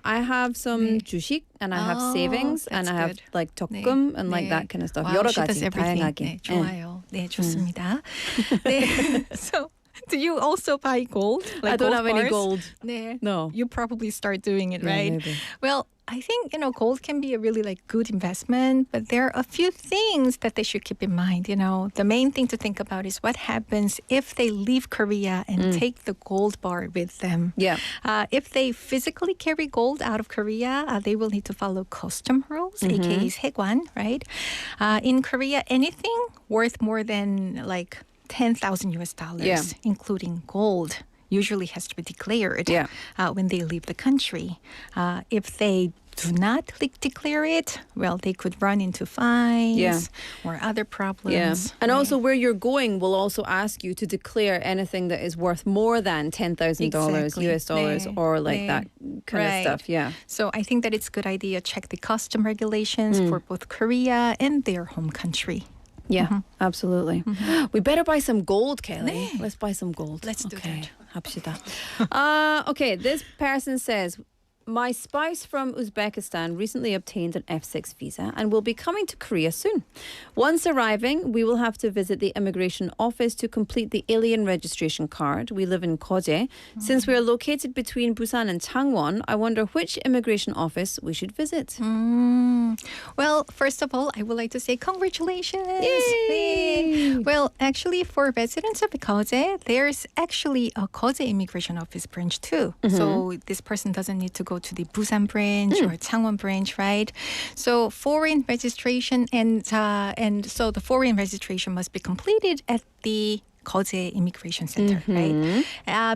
I have some 주식, and I have savings, and I have good. like 적금 and like that kind of stuff. Wow, 여러 she does 가지, everything. 다양하게. 네, 좋아요. 네, 좋습니다. 네, so do you also buy gold? Like I don't gold have any bars? gold. 네. No. You probably start doing it, right? Maybe. Well, I think, gold can be a really good investment, but there are a few things that they should keep in mind. The main thing to think about is what happens if they leave Korea and take the gold bar with them. Yeah. If they physically carry gold out of Korea, they will need to follow custom rules, aka 세관, right? In Korea, anything worth more than 10,000 US dollars, including gold, usually has to be declared when they leave the country. If they do not declare it, well, they could run into fines or other problems. Yeah. And right? also where you're going will also ask you to declare anything that is worth more than $10,000 US dollars or that kind of stuff. Yeah. So I think that it's a good idea to check the custom regulations for both Korea and their home country. Yeah, absolutely. We better buy some gold, Kelly. 네. Let's buy some gold. Let's do that. 합시다. Okay, this person says, my spouse from Uzbekistan recently obtained an F6 visa and will be coming to Korea soon. Once arriving, we will have to visit the immigration office to complete the alien registration card. We live in Koje. Since we are located between Busan and Changwon, I wonder which immigration office we should visit. Well, first of all, I would like to say congratulations. Yay! Well, actually, for residents of Koje, there's actually a Koje immigration office branch too. So this person doesn't need to go to the Busan branch or Changwon branch, right? So foreign registration and so the foreign registration must be completed at the Koje Immigration Center, right?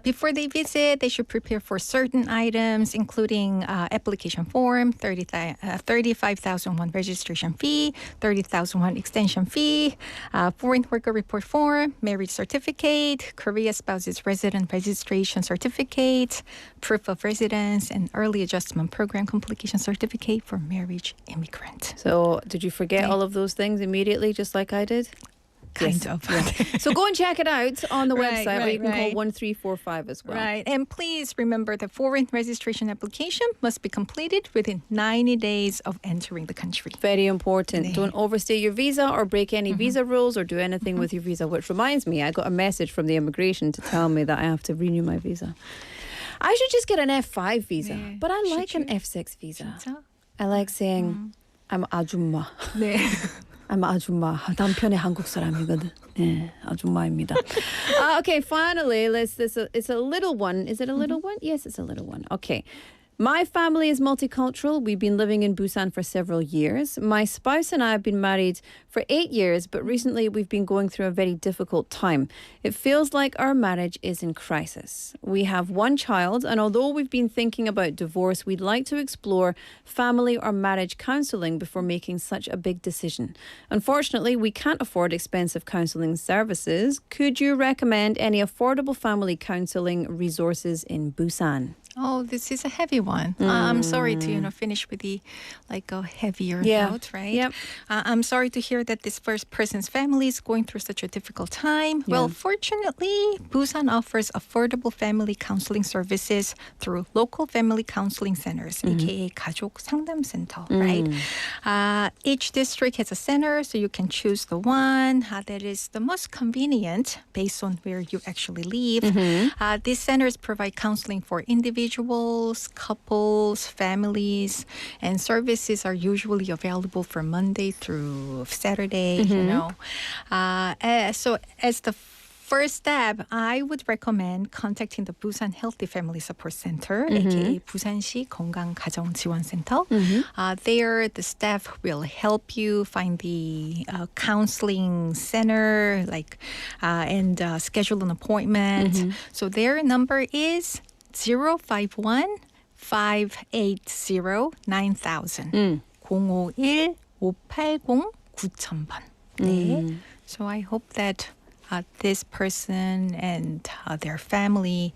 Before they visit, they should prepare for certain items, including application form, 35,001 registration fee, 30,001 extension fee, foreign worker report form, marriage certificate, Korea spouse's resident registration certificate, proof of residence, and early adjustment program complication certificate for marriage immigrant. So did you forget all of those things immediately, just like I did? Kind of. So go and check it out on the Right, website, or right, you can call right. 1345 as well. Right. And please remember the foreign registration application must be completed within 90 days of entering the country. Very important. 네. Don't overstay your visa or break any visa rules or do anything with your visa. Which reminds me, I got a message from the immigration to tell me that I have to renew my visa. I should just get an F5 visa, 네. but I like Should an you? F6 visa. 진짜? I like saying I'm 아줌마. 네. I'm 아줌마. 남편의 한국 사람이거든. 예, 아줌마입니다. Okay, finally, it's a little one. Is it a little one? Yes, it's a little one. Okay. My family is multicultural. We've been living in Busan for several years. My spouse and I have been married for 8 years, but recently we've been going through a very difficult time. It feels like our marriage is in crisis. We have one child, and although we've been thinking about divorce, we'd like to explore family or marriage counseling before making such a big decision. Unfortunately, we can't afford expensive counseling services. Could you recommend any affordable family counseling resources in Busan? Oh, this is a heavy one. I'm sorry to finish with the a heavier note, right? Yep. I'm sorry to hear that this first person's family is going through such a difficult time. Well, fortunately, Busan offers affordable family counseling services through local family counseling centers, aka 가족 상담센터, right? Each district has a center, so you can choose the one that is the most convenient based on where you actually live. These centers provide counseling for individuals, couples, families, and services are usually available from Monday through Saturday, So as the first step, I would recommend contacting the Busan Healthy Family Support Center, aka 부산시 건강가정지원센터. There, the staff will help you find the counseling center, and schedule an appointment. So their number is 051-580-9000. 051-580-9000번. 네. So I hope that this person and their family,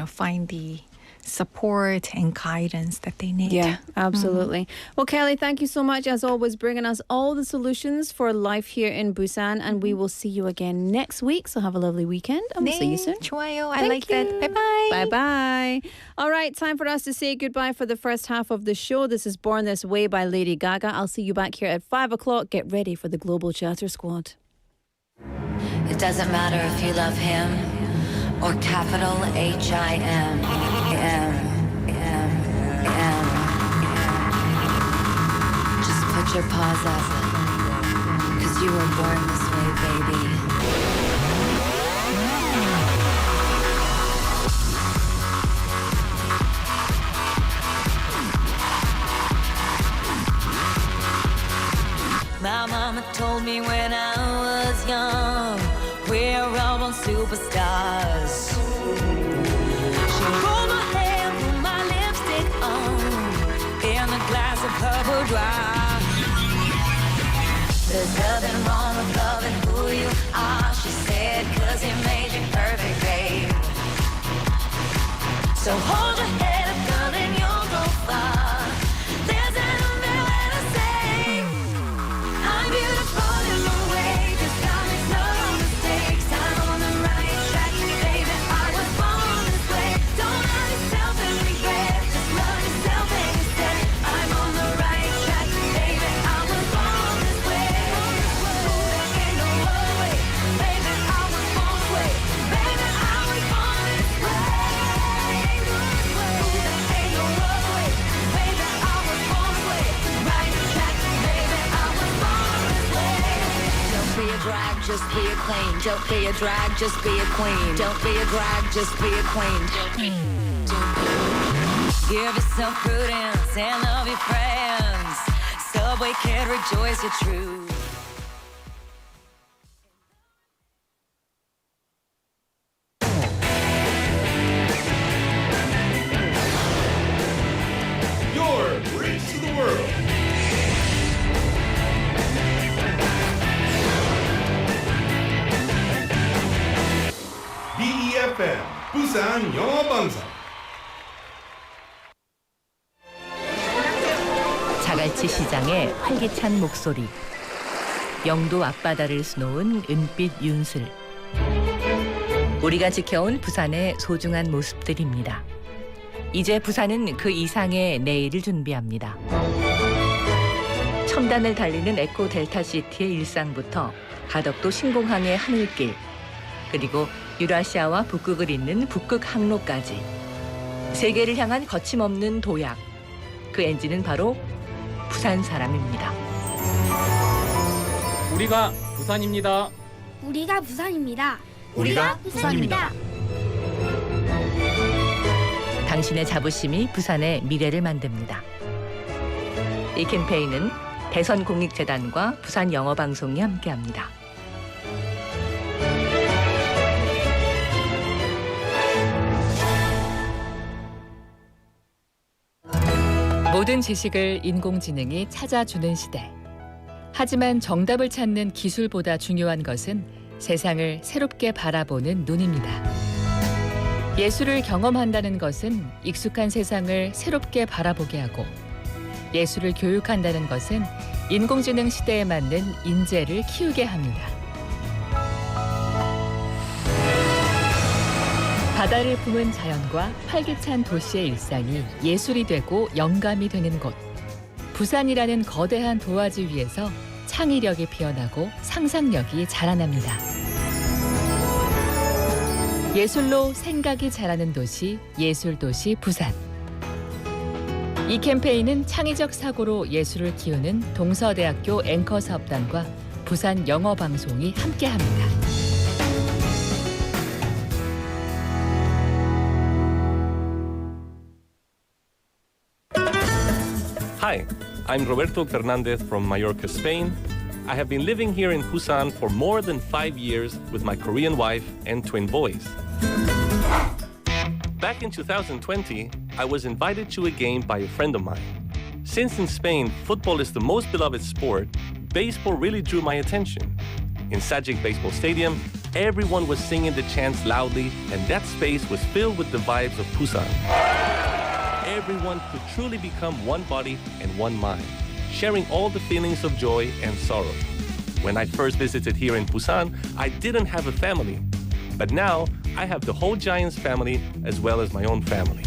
find the support and guidance that they need. Yeah, absolutely. Well, Kelly, thank you so much, as always, bringing us all the solutions for life here in Busan. And we will see you again next week. So have a lovely weekend. And we'll see you soon. 좋아요. I Thank like that. you. Bye-bye. Bye-bye. All right, time for us to say goodbye for the first half of the show. This is Born This Way by Lady Gaga. I'll see you back here at 5 o'clock. Get ready for the Global Chatter Squad. It doesn't matter if you love him or capital H-I-M. put your paws up, 'cause you were born this way, baby. My mama told me when I was young, we're all born superstars. She rolled my hair, put my lipstick on, in a glass of her boudoir. There's nothing wrong with loving who you are, she said, 'cause he made you perfect, babe. So hold your head up, girl, and you'll go far. There's an umbrella to say, I'm beautiful in my way, 'cause God makes no mistakes. I'm on the right track, baby, I was born this way. Don't love yourself and regret, just love yourself and instead. I'm on the right track, baby, I was born this way. There ain't no other way, baby, I was born this way. Baby, I was born this way. There ain't no other way, baby, I was born this way. Right track, baby, I was born this way. Don't be a drag, just be a queen. Don't be a drag, just be a queen. Don't be a drag, just be a queen. Give yourself prudence and love your friends. Subway kid, rejoice your truth. Your bridge to the world. BeFM 부산 영어방송. 자갈치 시장의 활기찬 목소리, 영도 앞바다를 수놓은 은빛 윤슬, 우리가 지켜온 부산의 소중한 모습들입니다. 이제 부산은 그 이상의 내일을 준비합니다. 첨단을 달리는 에코 델타시티의 일상부터 가덕도 신공항의 하늘길, 그리고 유라시아와 북극을 잇는 북극 항로까지 세계를 향한 거침없는 도약, 그 엔진은 바로 부산 사람입니다. 우리가 부산입니다. 우리가 부산입니다. 우리가 부산입니다. 당신의 자부심이 부산의 미래를 만듭니다. 이 캠페인은 대선공익재단과 부산영어방송이 함께합니다. 모든 지식을 인공지능이 찾아주는 시대. 하지만 정답을 찾는 기술보다 중요한 것은 세상을 새롭게 바라보는 눈입니다. 예술을 경험한다는 것은 익숙한 세상을 새롭게 바라보게 하고, 예술을 교육한다는 것은 인공지능 시대에 맞는 인재를 키우게 합니다. 바다를 품은 자연과 활기찬 도시의 일상이 예술이 되고 영감이 되는 곳. 부산이라는 거대한 도화지 위에서 창의력이 피어나고 상상력이 자라납니다. 예술로 생각이 자라는 도시, 예술도시 부산. 이 캠페인은 창의적 사고로 예술을 키우는 동서대학교 앵커 사업단과 부산 영어방송이 함께합니다. Hi, I'm Roberto Fernandez from Mallorca, Spain. I have been living here in Busan for more than 5 years with my Korean wife and twin boys. Back in 2020, I was invited to a game by a friend of mine. Since in Spain, football is the most beloved sport, baseball really drew my attention. In Sajic Baseball Stadium, everyone was singing the chants loudly, and that space was filled with the vibes of Busan. Everyone could truly become one body and one mind, sharing all the feelings of joy and sorrow. When I first visited here in Busan, I didn't have a family. But now, I have the whole Giants family as well as my own family.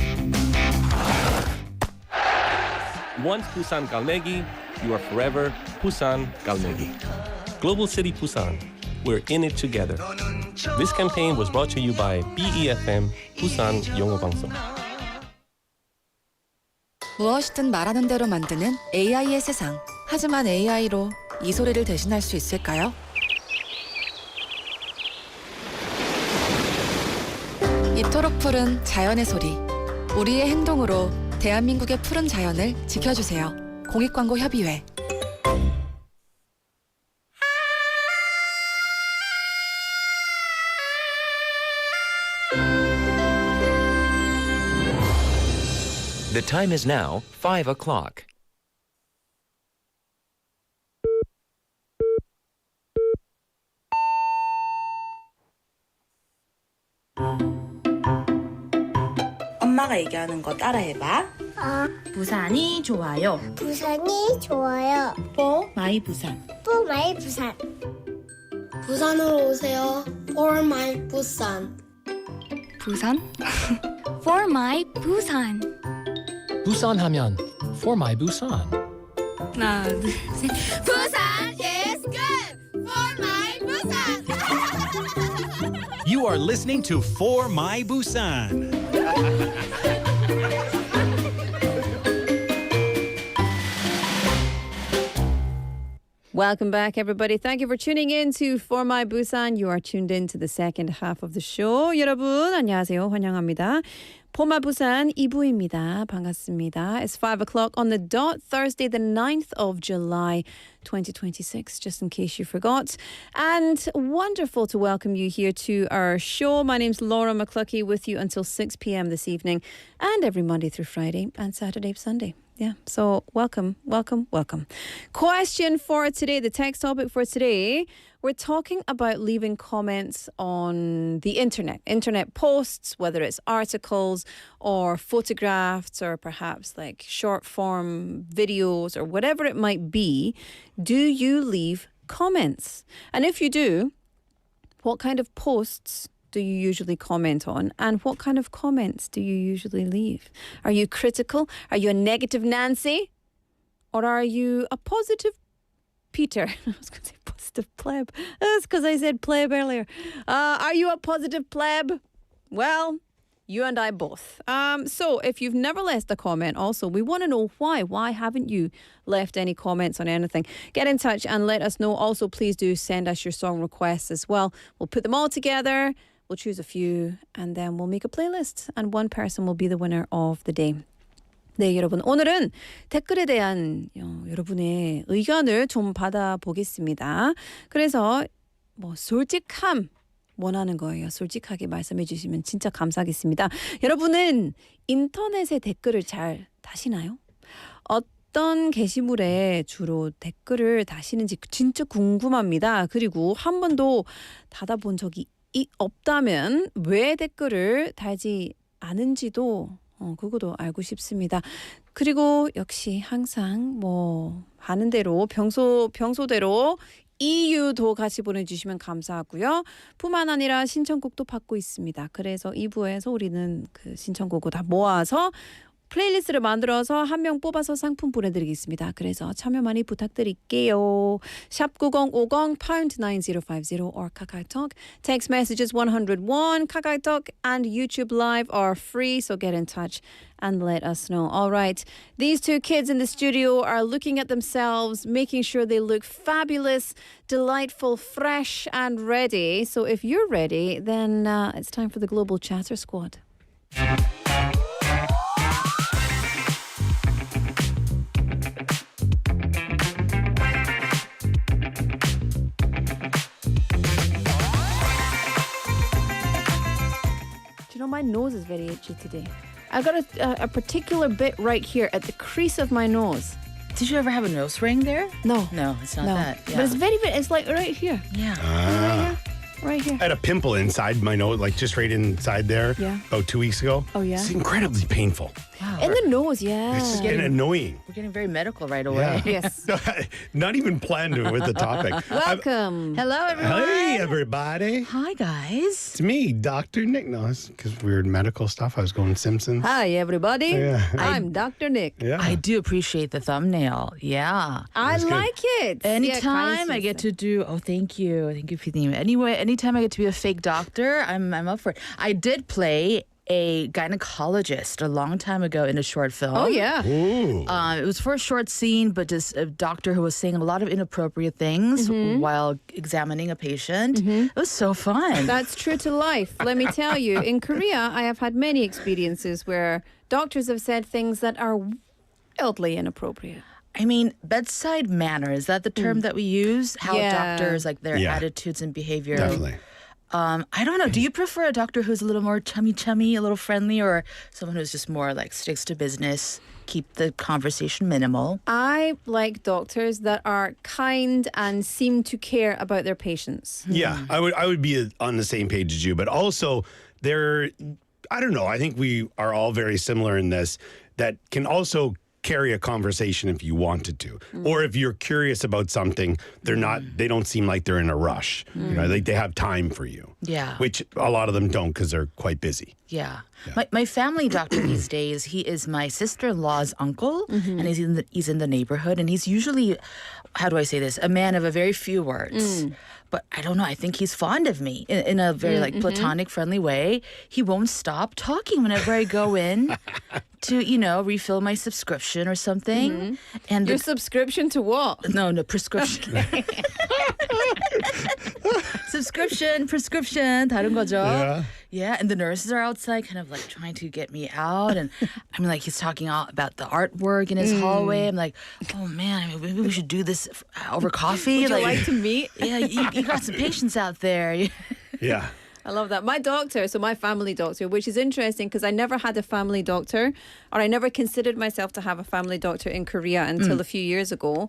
Once Busan Galmegi, you are forever Busan Galmegi. Global City Busan, we're in it together. This campaign was brought to you by BeFM, Busan 영어방송. 무엇이든 말하는 대로 만드는 AI의 세상. 하지만 AI로 이 소리를 대신할 수 있을까요? 이토록 푸른 자연의 소리. 우리의 행동으로 대한민국의 푸른 자연을 지켜주세요. 공익광고협의회. The time is now 5 o'clock. 엄마가 얘기하는 거 따라해봐. 부산이 좋아요. 부산이 좋아요. For my Busan. For my 부산. 부산으로 오세요. For my 부산. 부산? For my Busan. 부산 하면 For My Busan. 하나, 둘, 셋. 부산 is good. For my 부산. You are listening to For My Busan. Welcome back, everybody. Thank you for tuning in to For My Busan. You are tuned in to the second half of the show. 여러분, 안녕하세요. 환영합니다. For My Busan 2부입니다. 반갑습니다. It's 5 o'clock on the dot, Thursday, the 9th of July, 2026, just in case you forgot. And wonderful to welcome you here to our show. My name's Laura McLuckie, with you until 6 p.m. this evening and every Monday through Friday and Saturday, Sunday. Yeah, so welcome. Question for today, the text topic for today, we're talking about leaving comments on the internet posts, whether it's articles or photographs or perhaps like short form videos or whatever it might be. Do you leave comments? And if you do, what kind of posts do you usually comment on, and what kind of comments do you usually leave? Are you critical? Are you a negative Nancy? Or are you a positive Peter? I was going to say positive pleb. That's because I said pleb earlier. Are you a positive pleb? Well, you and I both. So if you've never left a comment, also, we want to know why. Why haven't you left any comments on anything? Get in touch and let us know. Also, please do send us your song requests as well. We'll put them all together. We'll choose a few and then we'll make a playlist and one person will be the winner of the day. 네, 여러분. 오늘은 댓글에 대한 여러분의 의견을 좀 받아보겠습니다. 그래서 솔직함 원하는 거예요. 솔직하게 말씀해 주시면 진짜 감사하겠습니다. 여러분은 인터넷에 댓글을 잘 다시나요? 어떤 게시물에 주로 댓글을 다시는지 진짜 궁금합니다. 그리고 한 번도 닫아본 적이 없다면 왜 댓글을 달지 않은지도 그것도 알고 싶습니다. 그리고 역시 항상 하는 대로 평소대로 이유도 같이 보내주시면 감사하고요. 뿐만 아니라 신청곡도 받고 있습니다. 그래서 2부에서 우리는 그 신청곡을 다 모아서 플레이리스트를 만들어서 한 명 뽑아서 상품 보내드리겠습니다. 그래서 참여 많이 부탁드릴게요. 샵 9050 #9050 or 카카오톡. Text messages 101. 카카오톡 and YouTube Live are free, so get in touch and let us know. All right. These two kids in the studio are looking at themselves, making sure they look fabulous, delightful, fresh and ready. So if you're ready, then it's time for the Global Chatter Squad. My nose is very itchy today. I've got a particular bit right here at the crease of my nose. Did you ever have a nose ring there? No. No, it's not that. Yeah. But it's very, it's like right here. Yeah. Right here. I had a pimple inside my nose, like just right inside there, about 2 weeks ago. Oh, yeah? It's incredibly painful. Wow. In the nose, yeah. It's annoying. We're getting very medical right away. Yeah. Yes. Not even planned with the topic. Welcome. Hello, everyone. Hey, everybody. Hi, guys. It's me, Dr. Nick. No, it's because weird medical stuff. I was going Simpsons. Hi, everybody. Yeah. I'm Dr. Nick. Yeah. I do appreciate the thumbnail. Yeah. I like it. Anytime I get to do, thank you. Thank you, Pidim. Anyway, anytime I get to be a fake doctor, I'm up for it. I did play a gynecologist a long time ago in a short film. Oh, yeah. It was for a short scene, but just a doctor who was saying a lot of inappropriate things while examining a patient. It was so fun. That's true to life. Let me tell you, in Korea, I have had many experiences where doctors have said things that are wildly inappropriate. I mean, bedside manner, is that the term that we use? How doctors, like their attitudes and behavior. Definitely. I don't know. Do you prefer a doctor who's a little more chummy, a little friendly, or someone who's just more like sticks to business, keep the conversation minimal? I like doctors that are kind and seem to care about their patients. Yeah, I would be on the same page as you, but also I don't know. I think we are all very similar in this. That can also carry a conversation if you wanted to, or if you're curious about something, they don't seem like they're in a rush. You know, like they have time for you. Yeah. Which a lot of them don't because they're quite busy. Yeah. My family doctor these days, he is my sister-in-law's uncle, and he's in the neighborhood, and he's usually, how do I say this, a man of a very few words. But I don't know, I think he's fond of me in a very like platonic, friendly way. He won't stop talking whenever I go in to, refill my subscription or something. And Your subscription to what? No, prescription. prescription, 다른 거죠. Yeah, and the nurses are outside kind of like trying to get me out. And I'm like, he's talking all about the artwork in his hallway. I'm like, oh man, maybe we should do this over coffee. Would you like to meet? Yeah, you got some patients out there. Yeah. I love that. My doctor, so my family doctor, which is interesting because I never had a family doctor, or I never considered myself to have a family doctor in Korea until a few years ago,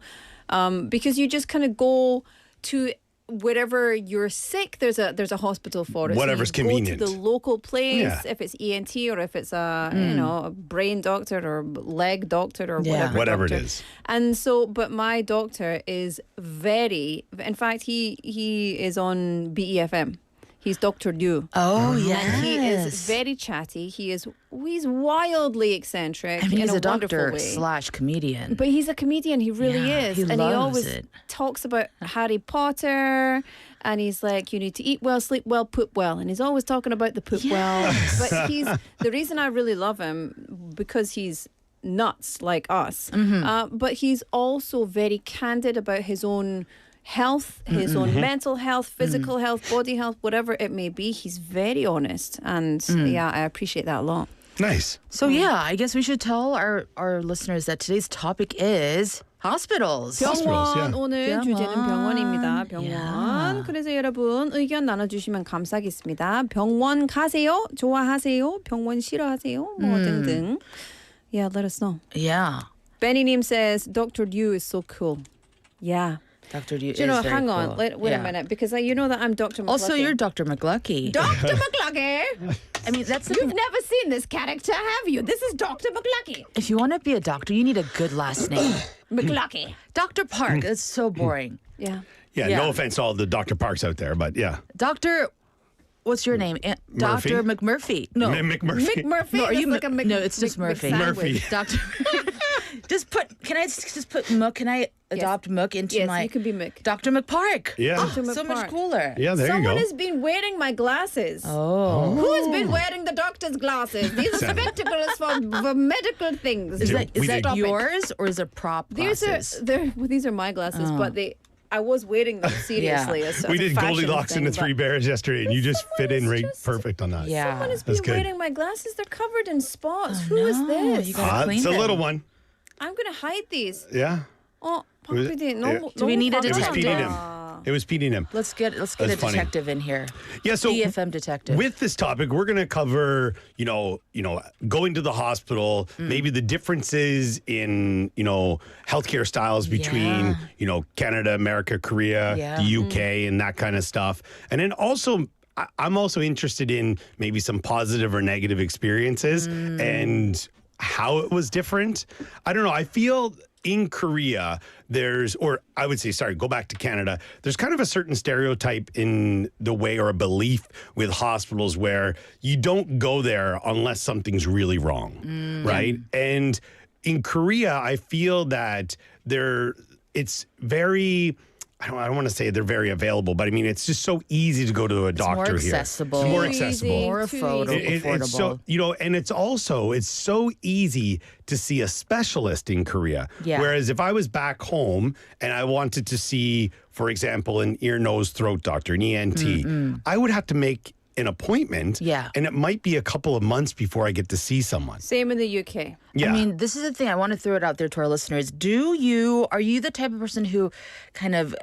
because you just kind of go to wherever you're sick, there's a hospital for it. Whatever's so you convenient. Go to the local place, Yeah. if it's ENT or if it's a brain doctor or leg doctor or Whatever doctor. it is. And so, but my doctor is in fact, he is on BeFM. He's Dr. Liu. Oh, And he is yes. very chatty. He's wildly eccentric. I mean, in he's a wonderful doctor way. / comedian. But he's a comedian. He really is. He and loves he always it. talks about Harry Potter. And he's like, you need to eat well, sleep well, poop well. And he's always talking about the poop well. But the reason I really love him, because he's nuts like us. But he's also very candid about his own health, his own mental health, physical health, body health, whatever it may be. He's very honest. And I appreciate that a lot. Nice. So I guess we should tell our listeners that today's topic is hospitals. 병원. 오늘 병원. 주제는 병원입니다. 병원. Yeah. 그래서 여러분 의견 나눠주시면 감사하겠습니다. 병원 가세요? 좋아하세요? 병원 싫어하세요? 뭐 등등. Yeah, let us know. Yeah. Benny님 says, Dr. Liu is so cool. Yeah. Dr. Liu Do you know, is very hang cool. on. Wait a minute, because you know that I'm Dr. McLuckie. Also, you're Dr. McLuckie. Dr. McLuckie! I mean, You've never seen this character, have you? This is Dr. McLuckie. If you want to be a doctor, you need a good last name. McLuckie. Dr. Park. That's so boring. Yeah. Yeah, no offense to all the Dr. Parks out there, but yeah. Dr. What's your name? Dr. McMurphy. No. McMurphy. McMurphy. No, are you like a No, it's just Murphy. Murphy. Doctor. Can I just put Mook? Can I adopt Mook into my? Yes, you can be Mook. Dr. McPark. Yeah. Oh, so much cooler. Yeah, there Someone you go. has been wearing my glasses. Oh. Who has been wearing the doctor's glasses? These are spectacles for medical things. Is that Stop it. yours or is it prop glasses? These are my glasses, but I was wearing them seriously. as We a did fashion Goldilocks and the thing, Three but Bears yesterday, and you just fit in right perfect on that. Yeah. Someone has That's been good. wearing my glasses. They're covered in spots. Oh, Who is no, this? you gotta clean It's a them. little one. I'm going to hide these. Yeah. Oh, Was 바쁘지. it- 너무, Do we 너무 need a It was detective? feeding him. 바쁘다. It was feeding him. Let's get a That's funny. detective in here. Yeah, so BeFM detective. with this topic, we're going to cover, going to the hospital, maybe the differences in, healthcare styles between, Canada, America, Korea, the UK, and that kind of stuff. And then also, I'm also interested in maybe some positive or negative experiences and how it was different. I don't know. I feel in Korea, go back to Canada, there's kind of a certain stereotype in the way or a belief with hospitals where you don't go there unless something's really wrong, right? And in Korea, I feel that it's very I don't want to say they're very available, but I mean, it's just so easy to go to a doctor more accessible. here. It's more Too accessible. easy, more affordable. It's so, and it's so easy to see a specialist in Korea. Yeah. Whereas if I was back home and I wanted to see, for example, an ear, nose, throat doctor, an ENT, I would have to make an appointment. Yeah. And it might be a couple of months before I get to see someone. Same in the UK. Yeah. I mean, this is the thing. I want to throw it out there to our listeners. Are you the type of person who kind of,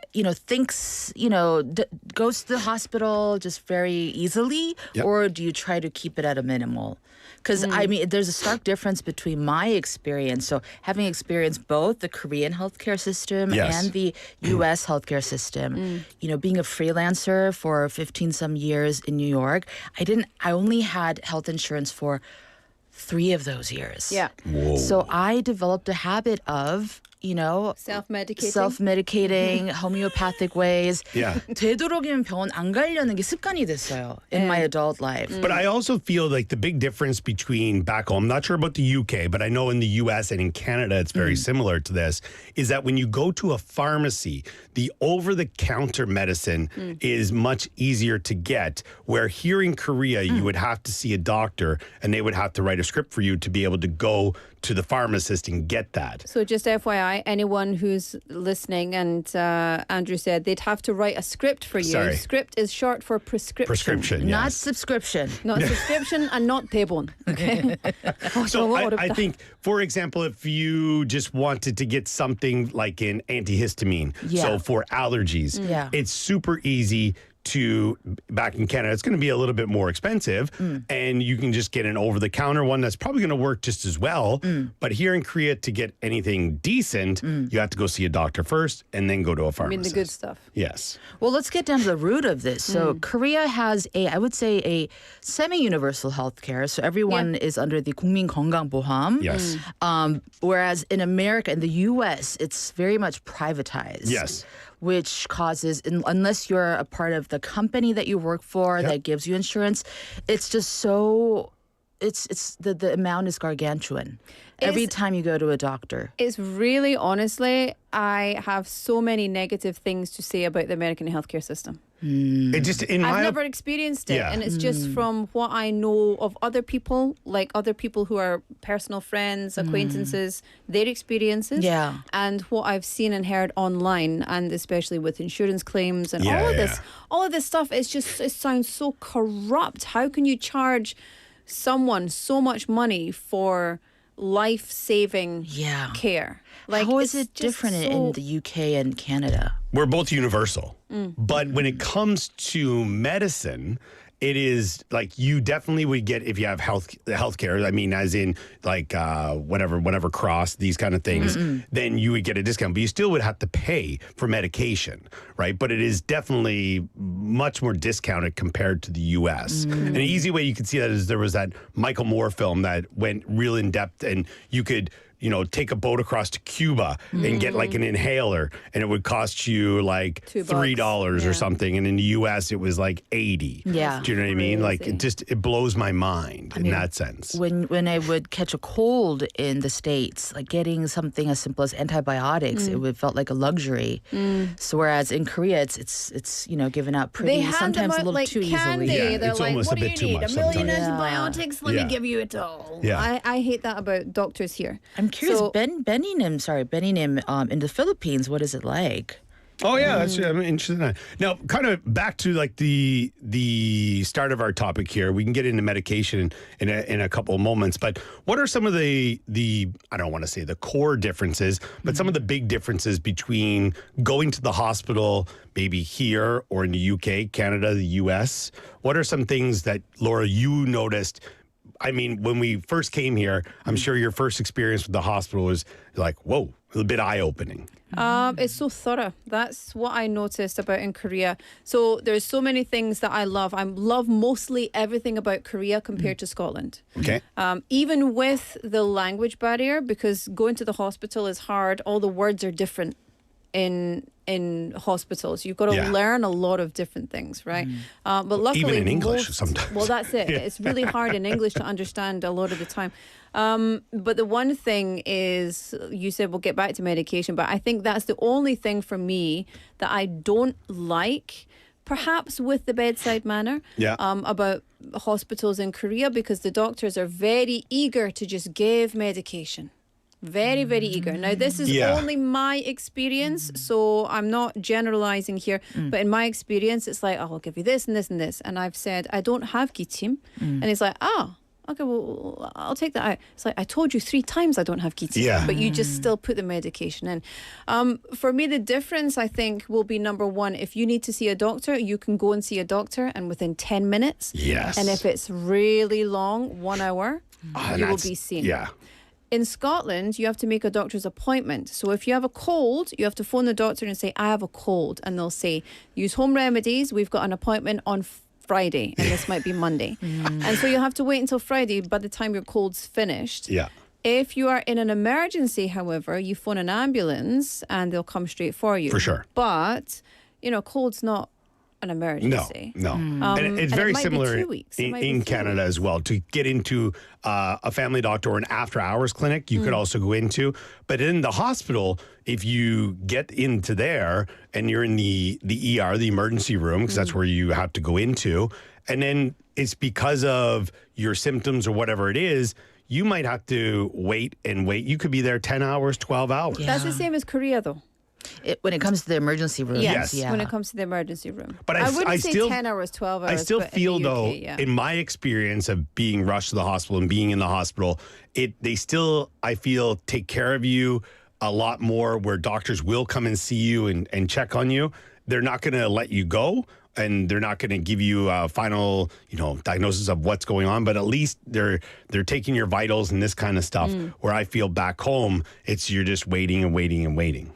thinks, goes to the hospital just very easily? Yep. Or do you try to keep it at a minimal? Because, I mean, there's a stark difference between my experience. So having experienced both the Korean healthcare system and the U.S. healthcare system, being a freelancer for 15-some years in New York, I only had health insurance for 3 of those years. Yeah. Whoa. So I developed a habit of, self-medicating, homeopathic ways. Yeah. 되도록이면 병원 안 가려는 게 습관이 됐어요 in my adult life. But I also feel like the big difference between back home, I'm not sure about the UK, but I know in the US and in Canada it's very similar to this, is that when you go to a pharmacy, the over-the-counter medicine is much easier to get, where here in Korea, you would have to see a doctor and they would have to write a script for you to be able to go to the pharmacist and get that. So just FYI, anyone who's listening, and Andrew said they'd have to write a script for you. Sorry. Script is short for prescription. Prescription, Not yes. subscription. Not subscription and not 대본. Okay. So I think, for example, if you just wanted to get something like an antihistamine, so for allergies, it's super easy to, back in Canada, it's going to be a little bit more expensive, and you can just get an over-the-counter one that's probably going to work just as well. But here in Korea, to get anything decent, you have to go see a doctor first and then go to a pharmacist. I mean the good stuff. Yes. Well, let's get down to the root of this. So Korea has I would say, a semi-universal healthcare. So everyone is under the 국민건강보험. Yes. Whereas in America, in the U.S., it's very much privatized. Yes. Which causes, unless you're a part of the company that you work for that gives you insurance, it's just so, the amount is gargantuan. Every time you go to a doctor. It's really, honestly, I have so many negative things to say about the American healthcare system. It just, I've never experienced it, and it's just from what I know of other people, like other people who are personal friends, acquaintances, their experiences, and what I've seen and heard online, and especially with insurance claims and all of this stuff. It sounds so corrupt. How can you charge someone so much money for life-saving care? Like, how is it different in the UK and Canada? We're both universal. But when it comes to medicine, it is like you definitely would get, if you have healthcare, I mean, as in like whatever cross, these kind of things, then you would get a discount. But you still would have to pay for medication, right? But it is definitely much more discounted compared to the U.S. And an easy way you could see that is there was that Michael Moore film that went real in depth, and you could take a boat across to Cuba and get like an inhaler, and it would cost you like $3 or something. And in the U.S., it was like $80. Yeah. Do you know what I mean? Like it blows my mind in that sense. When I would catch a cold in the States, like getting something as simple as antibiotics, it would felt like a luxury. So whereas in Korea, it's given out pretty, sometimes a little like too candy. easily. Yeah, They're it's like, almost what a bit do too you need? much A million sometimes. antibiotics? Let me give you it all. Yeah. I hate that about doctors here. I'm curious, So- Benim in the Philippines, what is it like? Oh yeah, I'm interested in that. Now, kind of back to like the start of our topic here. We can get into medication in a couple of moments, but what are some of the I don't want to say the core differences, but some of the big differences between going to the hospital, maybe here or in the UK, Canada, the US? What are some things that, Laura, you noticed? I mean, when we first came here, I'm sure your first experience with the hospital was like, whoa, a bit eye-opening. It's so thorough. That's what I noticed about in Korea. So there's so many things that I love. I love mostly everything about Korea compared to Scotland. Okay. Even with the language barrier, because going to the hospital is hard. All the words are different. in hospitals. You've got to Yeah. learn a lot of different things, right? But luckily, Even in English sometimes. Well, that's it. Yeah. It's really hard in English to understand a lot of the time. But the one thing is, you said we'll get back to medication, but I think that's the only thing for me that I don't like, perhaps with the bedside manner, about hospitals in Korea, because the doctors are very eager to just give medication. Very, very eager. Now, this is only my experience, so I'm not generalizing here. But in my experience, it's like, oh, I'll give you this and this and this. And I've said, I don't have gichim. And it's like, okay, well, I'll take that out. It's like, I told you 3 times I don't have gichim, but you just still put the medication in. For me, the difference, I think, will be number one, if you need to see a doctor, you can go and see a doctor, and within 10 minutes. Yes. And if it's really long, 1 hour, you will be seen. Yeah. In Scotland, you have to make a doctor's appointment. So if you have a cold, you have to phone the doctor and say, I have a cold. And they'll say, use home remedies. We've got an appointment on Friday. And this might be Monday. And so you'll have to wait until Friday by the time your cold's finished. Yeah. If you are in an emergency, however, you phone an ambulance and they'll come straight for you. For sure. But, cold's not an emergency. No. And it's very it might similar be 2 weeks. It might be in 3 Canada weeks. as well. To get into a family doctor or an after-hours clinic, you could also go into. But in the hospital, if you get into there and you're in the ER, the emergency room, because that's where you have to go into, and then it's because of your symptoms or whatever it is, you might have to wait and wait. You could be there 10 hours, 12 hours. That's the same as Korea, though. When it comes to the emergency room. Yes, Yeah. when it comes to the emergency room. But I wouldn't I say still, 10 hours, 12 hours. I still but feel in the UK, though, yeah. in my experience of being rushed to the hospital and being in the hospital, they still, I feel, take care of you a lot more, where doctors will come and see you and check on you. They're not going to let you go, and they're not going to give you a final, diagnosis of what's going on. But at least they're taking your vitals and this kind of stuff. Where I feel back home, you're just waiting and waiting and waiting.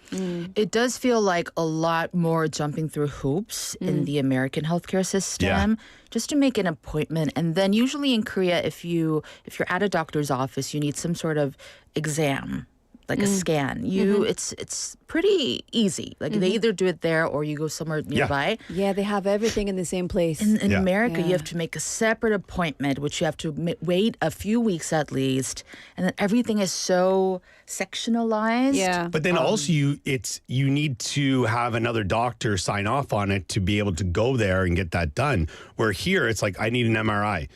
It does feel like a lot more jumping through hoops in the American healthcare system just to make an appointment. And then usually in Korea, if you're at a doctor's office, you need some sort of exam, like a scan. It's pretty easy. Like they either do it there or you go somewhere nearby. Yeah, they have everything in the same place. In America, you have to make a separate appointment, which you have to wait a few weeks at least, and then everything is so sectionalized. Yeah. But then also you need to have another doctor sign off on it to be able to go there and get that done. Where here it's like, I need an MRI.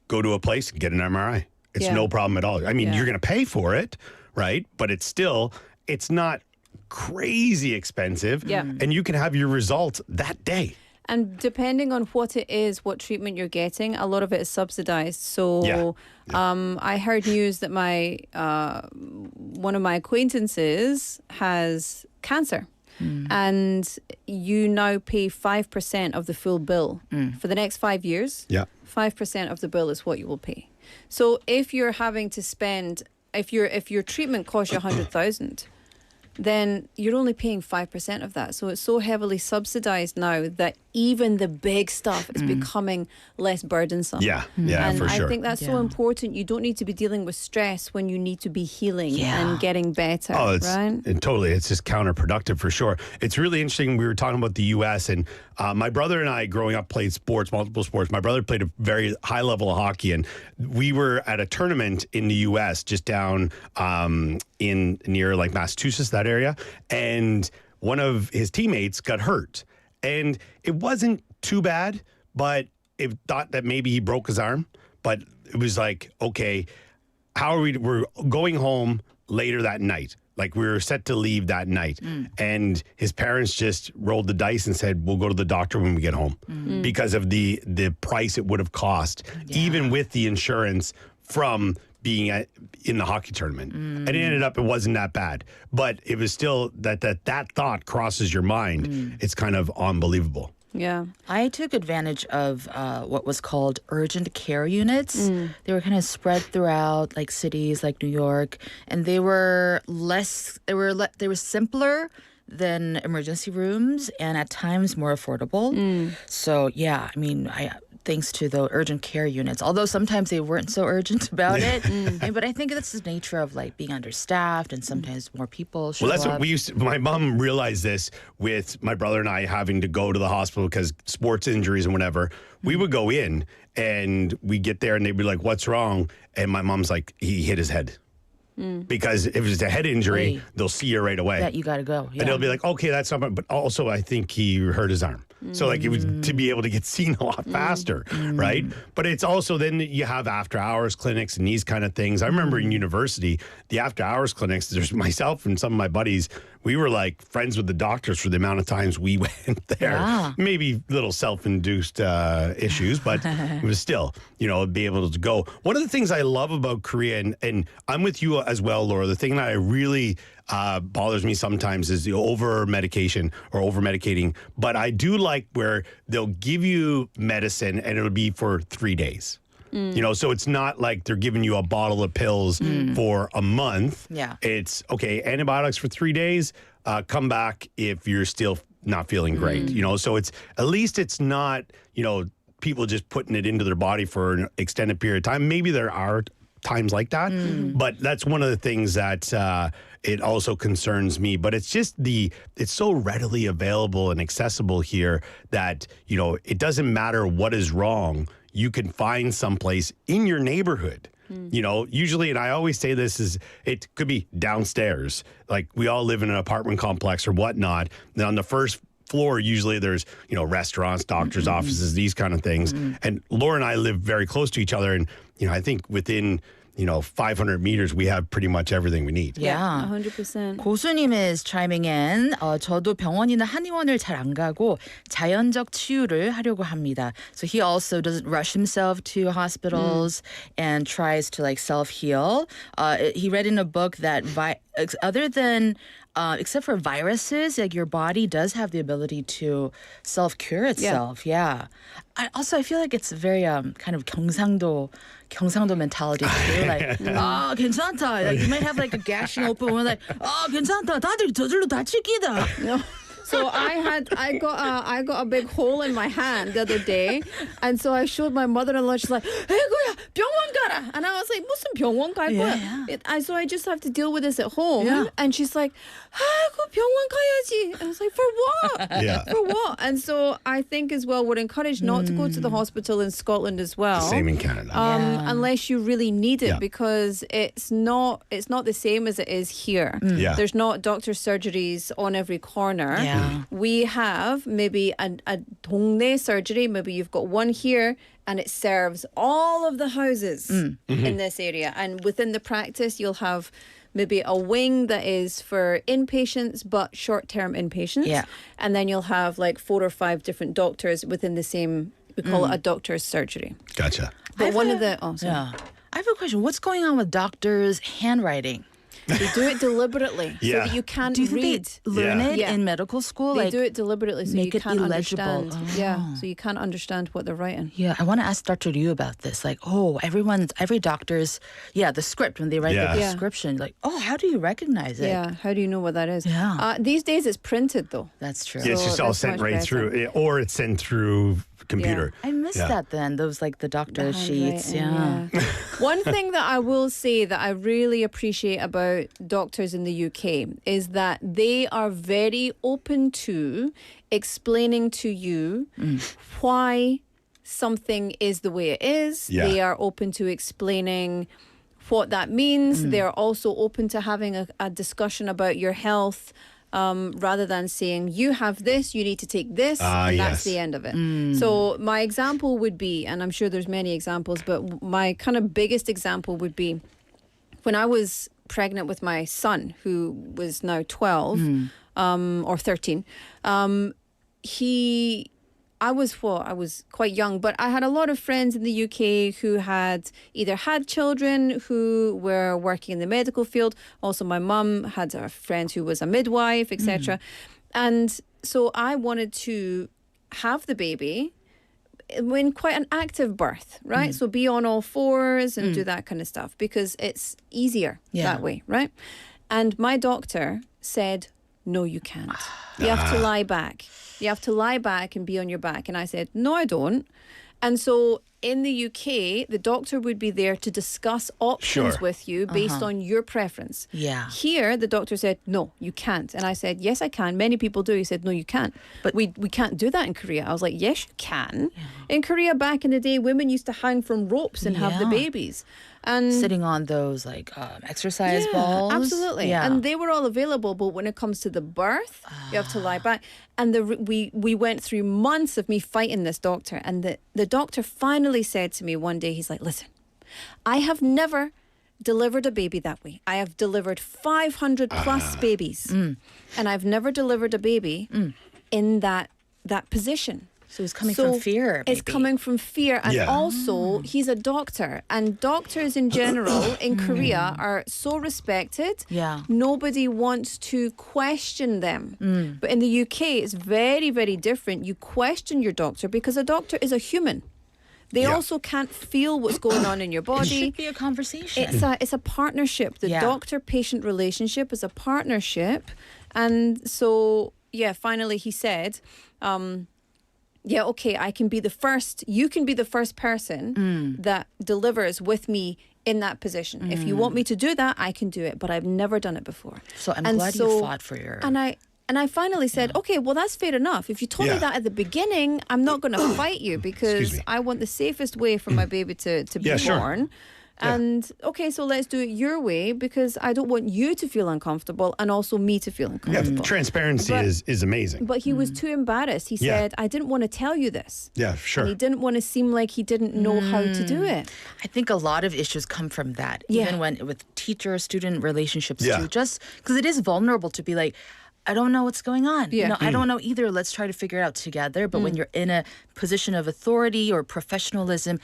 Go to a place and get an MRI. It's no problem at all. I mean, you're going to pay for it, right? But it's not crazy expensive. Yeah. And you can have your results that day. And depending on what it is, what treatment you're getting, a lot of it is subsidized. So I heard news that one of my acquaintances has cancer. And you now pay 5% of the full bill for the next 5 years. Yeah. 5% of the bill is what you will pay. So if you're having to spend, if your treatment costs you 100,000, then you're only paying 5% of that. So it's so heavily subsidized now that even the big stuff is becoming less burdensome. Yeah, and for sure. I think that's so important. You don't need to be dealing with stress when you need to be healing and getting better, right? Totally. It's just counterproductive for sure. It's really interesting. We were talking about the U.S. and my brother and I growing up played sports, multiple sports. My brother played a very high level of hockey, and we were at a tournament in the U.S. just down in near like Massachusetts, that area. And one of his teammates got hurt. And it wasn't too bad, but it thought that maybe he broke his arm. But it was like, okay, we're going home later that night. Like we were set to leave that night. And his parents just rolled the dice and said, we'll go to the doctor when we get home because of the price it would have cost, even with the insurance from being in the hockey tournament. And it ended up, it wasn't that bad. But it was still that thought crosses your mind. It's kind of unbelievable. Yeah. I took advantage of what was called urgent care units. They were kind of spread throughout like cities like New York, and they were simpler than emergency rooms and at times more affordable. So yeah, I mean, thanks to the urgent care units. Although sometimes they weren't so urgent about it. But I think that's the nature of like being understaffed and sometimes more people show Well, that's up. what we used to, my mom realized this with my brother and I having to go to the hospital because sports injuries and whatever. We would go in and we get there and they'd be like, what's wrong? And my mom's like, he hit his head. Because if it's a head injury, they'll see you right away. That you got to go. And they'll be like, okay, that's something. But also, I think he hurt his arm. So, like, it was to be able to get seen a lot faster, right? But it's also then you have after hours clinics and these kind of things. I remember in university, the after hours clinics, there's myself and some of my buddies, we were like friends with the doctors for the amount of times we went there. Yeah. Maybe little self-induced issues, but it was still, you know, be able to go. One of the things I love about Korea, and I'm with you as well, Laura, the thing that I really bothers me sometimes is the over-medication or over-medicating. But I do like where they'll give you medicine and it'll be for 3 days. You know, so it's not like they're giving you a bottle of pills for a month. Yeah. It's, okay, antibiotics for 3 days, come back if you're still not feeling great. You know, so it's, at least it's not, you know, people just putting it into their body for an extended period of time. Maybe there are times like that, but that's one of the things that it also concerns me. But it's just it's so readily available and accessible here that, you know, it doesn't matter what is wrong. You can find someplace in your neighborhood. You know, usually, and I always say this, is it could be downstairs. Like we all live in an apartment complex or whatnot. And on the first floor, usually there's, you know, restaurants, doctors' offices, these kind of things. And Laura and I live very close to each other. And, you know, I think within, you know, 500 meters, we have pretty much everything we need. Yeah. 100%. 고수님 is chiming in. 저도 병원이나 한의원을 잘 안 가고 자연적 치유를 하려고 합니다. So he also doesn't rush himself to hospitals and tries to like self-heal. He read in a book that other than except for viruses, like your body does have the ability to self-cure itself. Yeah. I feel like it's very kind of 경상도 mentality too. Like, 괜찮다. Like, you might have like a gashing open one, like, 괜찮다. 다들 저절로 다칠 기다. So I got a big hole in my hand the other day, and so I showed my mother-in-law. She's like, "에이구야, 병원 가라," and I was like, "무슨 병원 갈 거야?" So I just have to deal with this at home. And she's like, "아이고 병원 가야지." I was like, "For what? For what?" And so I think as well, we're encouraged not to go to the hospital in Scotland as well. Same in Canada. Unless you really need it, because it's not the same as it is here. There's not doctor's surgeries on every corner. We have maybe a 동네 surgery. Maybe you've got one here and it serves all of the houses in this area. And within the practice, you'll have maybe a wing that is for inpatients, but short-term inpatients. And then you'll have like 4 or 5 different doctors within the same, we call it a doctor's surgery. Gotcha. But one of the... I have a question. What's going on with doctors' handwriting? They do it deliberately so that you can't do you think read. They learn it in medical school? They like, do it deliberately so make you it can't illegible. understand. Yeah, so you can't understand what they're writing. Yeah, I want to ask Dr. Liu about this. Like, every doctor's, the script, when they write the description, like, how do you recognize it? Yeah, how do you know what that is? Yeah. These days it's printed though. That's true. Yeah, it's just all sent right through, or it's sent through computer. I miss that then, those like the doctor sheets. One thing that I will say that I really appreciate about doctors in the UK is that they are very open to explaining to you why something is the way it is. They are open to explaining what that means. They're also open to having a discussion about your health. Rather than saying, you have this, you need to take this, and that's the end of it. So my example would be, and I'm sure there's many examples, but my kind of biggest example would be when I was pregnant with my son, who was now 12 or 13, I was quite young, but I had a lot of friends in the UK who had either had children who were working in the medical field. Also, my mum had a friend who was a midwife, etc. And so I wanted to have the baby in quite an active birth, right? So be on all fours and do that kind of stuff because it's easier that way, right? And my doctor said, no, you can't. You have to lie back. You have to lie back and be on your back. And I said, no, I don't. And so in the UK, the doctor would be there to discuss options Sure. with you based on your preference. Yeah. Here, the doctor said, no, you can't. And I said, yes, I can. Many people do. He said, no, you can't. But we can't do that in Korea. I was like, yes, you can. In Korea, back in the day, women used to hang from ropes and have the Yeah. babies. And Sitting on those like exercise balls. Absolutely. Yeah. And they were all available, but when it comes to the birth, you have to lie back. And we went through months of me fighting this doctor. And the doctor finally said to me one day, he's like, listen, I have never delivered a baby that way. I have delivered 500 plus babies. And I've never delivered a baby in that position. So it's coming from fear. It's maybe. coming from fear. And Yeah. also, he's a doctor. And doctors in general in Korea are so respected. Yeah. Nobody wants to question them. But in the UK, it's very, very different. You question your doctor because a doctor is a human. They Yeah. also can't feel what's going on in your It body. should be a conversation. It's a partnership. The Yeah. doctor-patient relationship is a partnership. And so, finally he said, okay, I can be the first, you can be the first person that delivers with me in that position. If you want me to do that, I can do it, but I've never done it before. So I'm And glad you fought for your... And I finally said, okay, well, that's fair enough. If you told me Yeah. that at the beginning, I'm not going to fight you because me. I want the safest way for my baby to be Yeah, sure. born. And okay, so let's do it your way because I don't want you to feel uncomfortable and also me to feel Yeah, uncomfortable. transparency But- is amazing. But he was too embarrassed. He Yeah. said, I didn't want to tell you this. Yeah, sure. And he didn't want to seem like he didn't know how to do it. I think a lot of issues come from that. Yeah. Even when with teacher-student relationships Yeah. too. Just because it is vulnerable to be like, I don't know what's going on. Yeah. I don't know either. Let's try to figure it out together. But when you're in a position of authority or professionalism,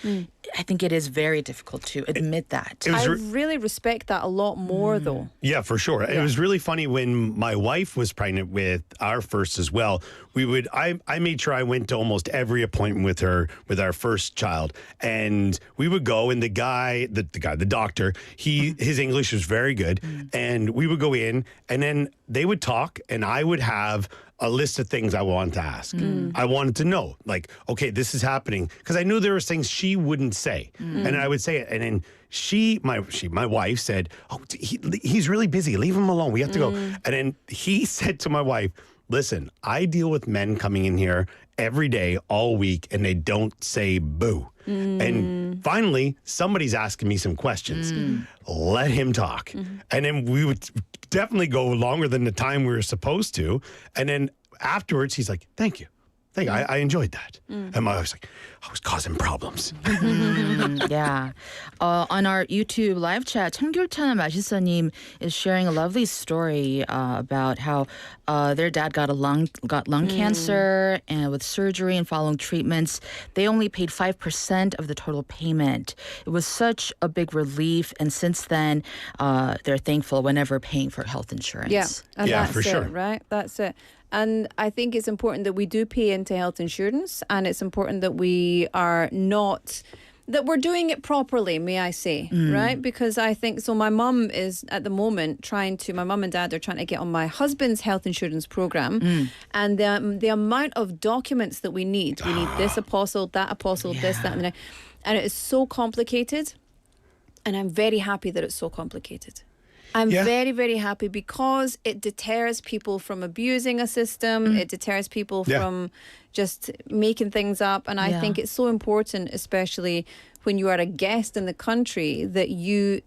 I think it is very difficult to admit that. It was I really respect that a lot more, though. Yeah, for sure. It was really funny when my wife was pregnant with our first as well. I made sure I went to almost every appointment with her with our first child, and we would go. And the doctor, his English was very good, and we would go in, and then they would talk, and I would have a list of things I wanted to ask. I wanted to know, like, okay, this is happening, because I knew there was things she wouldn't say, and I would say it, and then my wife said, "Oh, he's really busy. Leave him alone. We have to go." And then he said to my wife, "Listen, I deal with men coming in here every day, all week, and they don't say boo." And finally, somebody's asking me some questions. Let him talk. And then we would definitely go longer than the time we were supposed to. And then afterwards, he's like, thank you. I enjoyed that. And my wife's like, I was causing problems. Yeah. On our YouTube live chat, 청귤차나 맛있어님 is sharing a lovely story about how their dad got lung cancer and with surgery and following treatments. They only paid 5% of the total payment. It was such a big relief. And since then, they're thankful whenever paying for health insurance. Yeah, and Yeah, that's for it, sure. right? That's it. And I think it's important that we do pay into health insurance, and it's important that we're doing it properly, may I say, right? Because I think, so my mum is at the moment my mum and dad are trying to get on my husband's health insurance program. And the amount of documents that we need this apostle, that apostle, this, that, and that. And it is so complicated. And I'm very happy that it's so complicated. I'm very, very happy because it deters people from abusing a system. It deters people from just making things up. And I think it's so important, especially when you are a guest in the country, that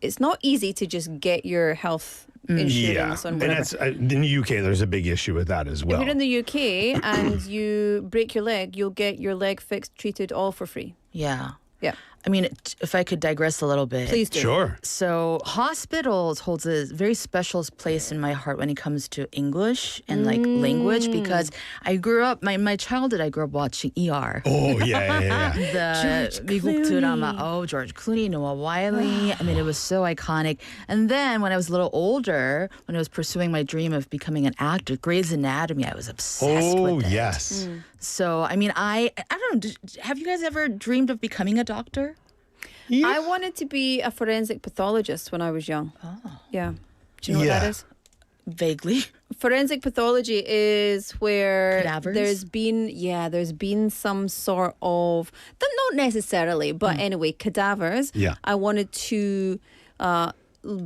it's not easy to just get your health insurance on whatever. And that's in the UK, there's a big issue with that as well. If you're in the UK and you break your leg, you'll get your leg fixed, treated, all for free. Yeah. Yeah. I mean, if I could digress a little bit. Please do. Sure. So hospitals holds a very special place in my heart when it comes to English and like language, because I grew up, my childhood, I grew up watching ER. Oh, yeah. The 미국 드라마, George Clooney, Noah Wiley. I mean, it was so iconic. And then when I was a little older, when I was pursuing my dream of becoming an actor, Grey's Anatomy, I was obsessed with it. Yes. So, I mean, I don't know, have you guys ever dreamed of becoming a doctor? I wanted to be a forensic pathologist when I was young. Oh. Yeah. Do you know what that is? Vaguely. Forensic pathology is where Cadavers? there's been some sort of, not necessarily, but anyway, cadavers. Yeah. I wanted to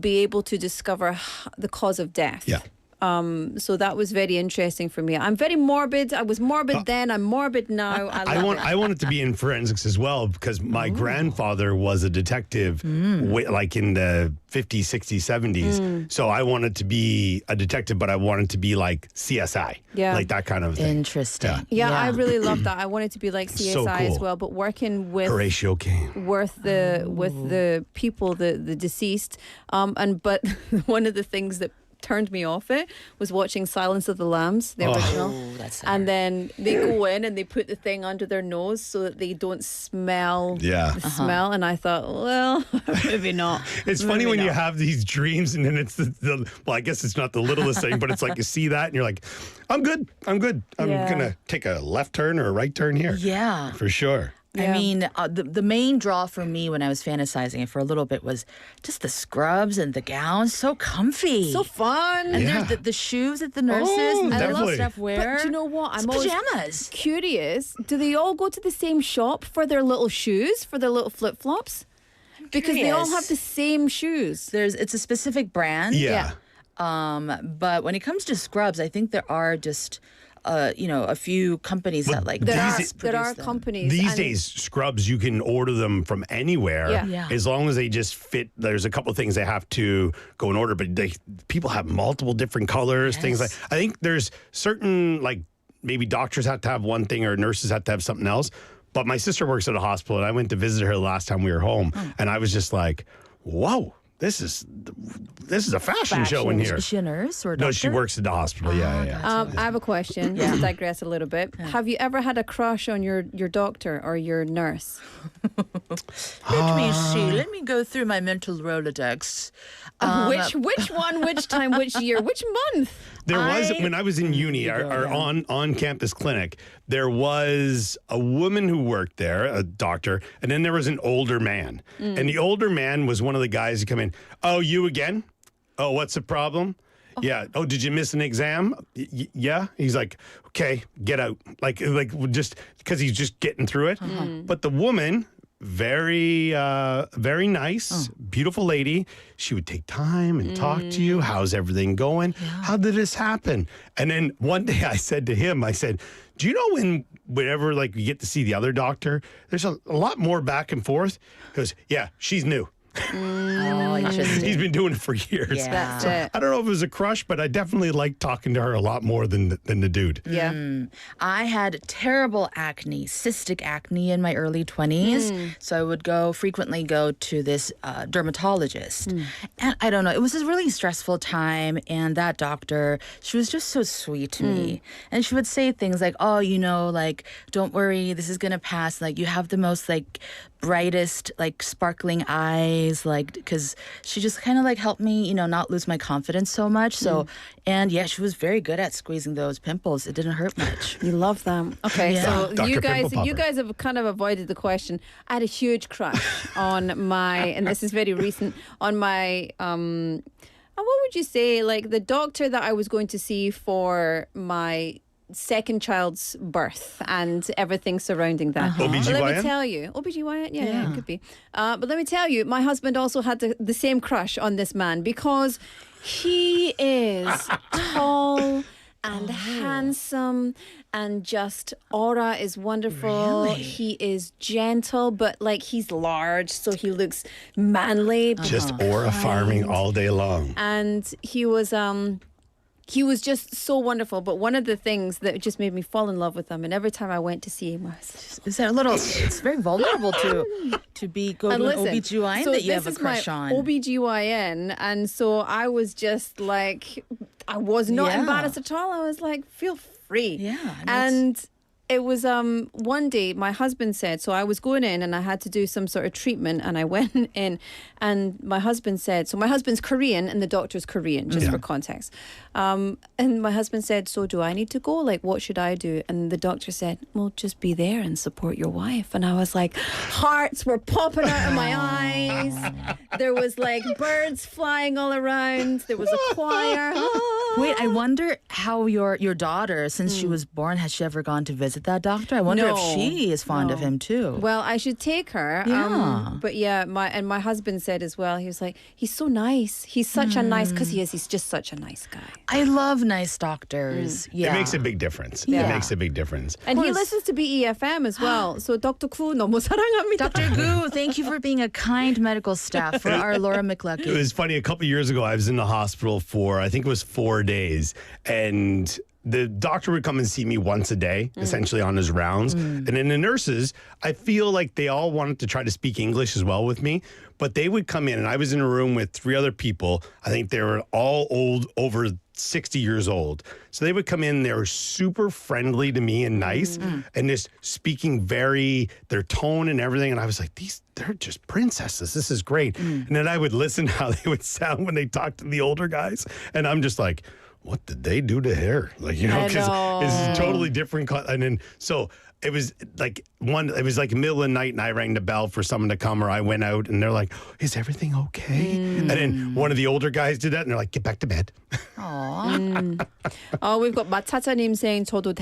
be able to discover the cause of death. Yeah. So that was very interesting for me. I'm very morbid. I was morbid then. I'm morbid now. I wanted to be in forensics as well because my grandfather was a detective like in the 50s, 60s, 70s. So I wanted to be a detective, but I wanted to be like CSI. Yeah. Like that kind of thing. Interesting. Yeah, I really love that. I wanted to be like CSI So as cool. well, but working with Horatio Caine. with the people, the deceased. But one of the things that turned me off it was watching Silence of the Lambs, the original. That's and then they go in and they put the thing under their nose so that they don't smell the smell. And I thought, well, maybe not. It's funny when you have these dreams and then it's the well, I guess it's not the littlest thing, but it's like you see that and you're like, I'm good. I'm going to take a left turn or a right turn here. Yeah. For sure. I mean, the main draw for me when I was fantasizing it for a little bit was just the scrubs and the gowns. So comfy. So fun. And there's the shoes that the nurses and the definitely. stuff wear. But do you know what? It's I'm always pajamas. curious. Do they all go to the same shop for their little shoes, for their little flip-flops? Because they all have the same shoes. It's a specific brand. Yeah. But when it comes to scrubs, I think there are just a few companies that like There produce are them. companies. These and days, scrubs, you can order them from anywhere Yeah. as long as they just fit. There's a couple of things they have to go in order, but people have multiple different colors, things like. I think there's certain, like, maybe doctors have to have one thing or nurses have to have something else. But my sister works at a hospital, and I went to visit her the last time we were home, and I was just like, whoa. This is a fashion show in here. Is she a nurse or a doctor? No, she works at the hospital. Yeah. I have a question. To digress a little bit. Have you ever had a crush on your doctor or your nurse? Let me see. Let me go through my mental Rolodex. Which one? Which time? Which year? Which month? There was, when I was in uni, our on-campus clinic, there was a woman who worked there, a doctor, and then there was an older man. And the older man was one of the guys who come in, oh, you again? Oh, what's the problem? Yeah. Oh, did you miss an exam? Yeah. He's like, okay, get out. Like just because he's just getting through it. But the woman, very nice, beautiful lady. She would take time and talk to you. How's everything going? How did this happen? And then one day I said to him, I said, do you know whenever like you get to see the other doctor, there's a lot more back and forth? He goes, yeah, she's new. Oh, interesting. He's been doing it for years. Yeah. That's So it. I don't know if it was a crush, but I definitely liked talking to her a lot more than the dude. Yeah. I had terrible acne, cystic acne in my early 20s. So I would frequently go to this dermatologist. And I don't know, it was a really stressful time. And that doctor, she was just so sweet to me. And she would say things like, oh, like, don't worry, this is going to pass. Like, you have the most, like, brightest, like, sparkling eyes, like, because she just kind of like helped me, not lose my confidence so much. So, and yeah, she was very good at squeezing those pimples. It didn't hurt much. You love them. Okay, so Dr. you Pimple guys have kind of avoided the question. I had a huge crush on my, and this is very recent, on my, what would you say, like the doctor that I was going to see for my second child's birth and everything surrounding that. OBGYN? But let me tell you, OBGYN, yeah, it could be. But let me tell you, my husband also had the same crush on this man because he is tall and handsome and just aura is wonderful. Really? He is gentle, but like he's large, so he looks manly. Just aura farming all day long. And he was just so wonderful. But one of the things that just made me fall in love with him, and every time I went to see him, Is that a little? It's very vulnerable to go to an OBGYN so that you this have a is crush my on. OBGYN, and so I was just like, I was not embarrassed at all. I was like, feel free. Yeah, and it was one day my husband said, so I was going in and I had to do some sort of treatment, and I went in and my husband said, so my husband's Korean and the doctor's Korean, just for context. And my husband said, so do I need to go? Like, what should I do? And the doctor said, well, just be there and support your wife. And I was like, hearts were popping out of my eyes. There was like birds flying all around. There was a choir. Wait, I wonder how your daughter, since she was born, has she ever gone to visit that doctor? I wonder if she is fond of him too. Well, I should take her. Yeah. But yeah, my husband said as well, he was like, he's so nice. He's such a nice, because he is. He's just such a nice guy. I love nice doctors. Yeah. It makes a big difference. Yeah. It makes a big difference. And he listens to BeFM as well. So Dr. Gu 너무 사랑합니다. Dr. Gu, thank you for being a kind medical staff for our Laura McLuckie. It was funny. A couple of years ago, I was in the hospital for, I think it was 4 days. And the doctor would come and see me once a day, essentially on his rounds. And then the nurses, I feel like they all wanted to try to speak English as well with me. But they would come in, and I was in a room with 3 other people. I think they were all old, over 60 years old. So they would come in, they were super friendly to me and nice, and just speaking their tone and everything. And I was like, they're just princesses. This is great. And then I would listen how they would sound when they talked to the older guys. And I'm just like, what did they do to her? Like, because it's totally different. And then, so it was like middle of the night, and I rang the bell for someone to come, or I went out, and they're like, is everything okay? And then one of the older guys did that, and they're like, get back to bed. We've got 마차차님 saying, 저도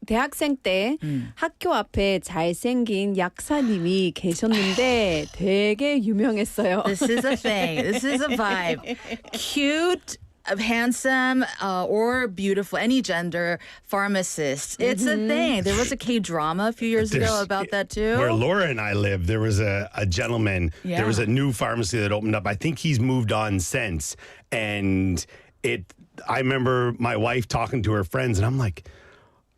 대학생 때 학교 앞에 잘생긴 약사님이 계셨는데 되게 유명했어요. This is a thing. This is a vibe. Cute, handsome, or beautiful, any gender pharmacists. It's a thing. There was a K-drama a few years ago about that too. Where Laura and I live, there was a gentleman, there was a new pharmacy that opened up. I think he's moved on since. And I remember my wife talking to her friends, and I'm like,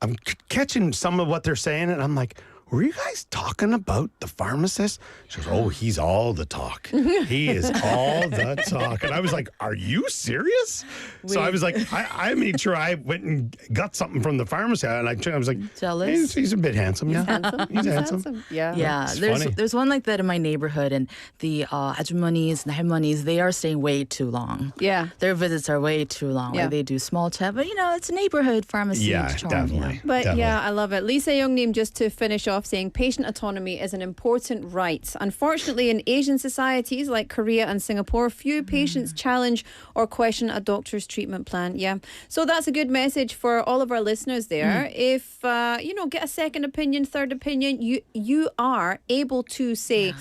I'm catching some of what they're saying, and I'm like, were you guys talking about the pharmacist? She goes, oh, he's all the talk. He is all the talk. And I was like, are you serious? So I was like, I made sure I went and got something from the pharmacy. And I was like, jealous? He's a bit handsome. He's Yeah, handsome. He's handsome. Yeah. Yeah, there's one like that in my neighborhood, and the ajumanis and halmanis, they are staying way too long. Yeah. Their visits are way too long. Yeah. Like they do small chat, but it's a neighborhood pharmacy. Yeah, charm, definitely. But definitely. yeah, I love it. Lisa Youngnim, just to finish off, saying patient autonomy is an important right. Unfortunately, in Asian societies like Korea and Singapore, few patients challenge or question a doctor's treatment plan. Yeah. So that's a good message for all of our listeners there. If, get a second opinion, third opinion, you are able to say,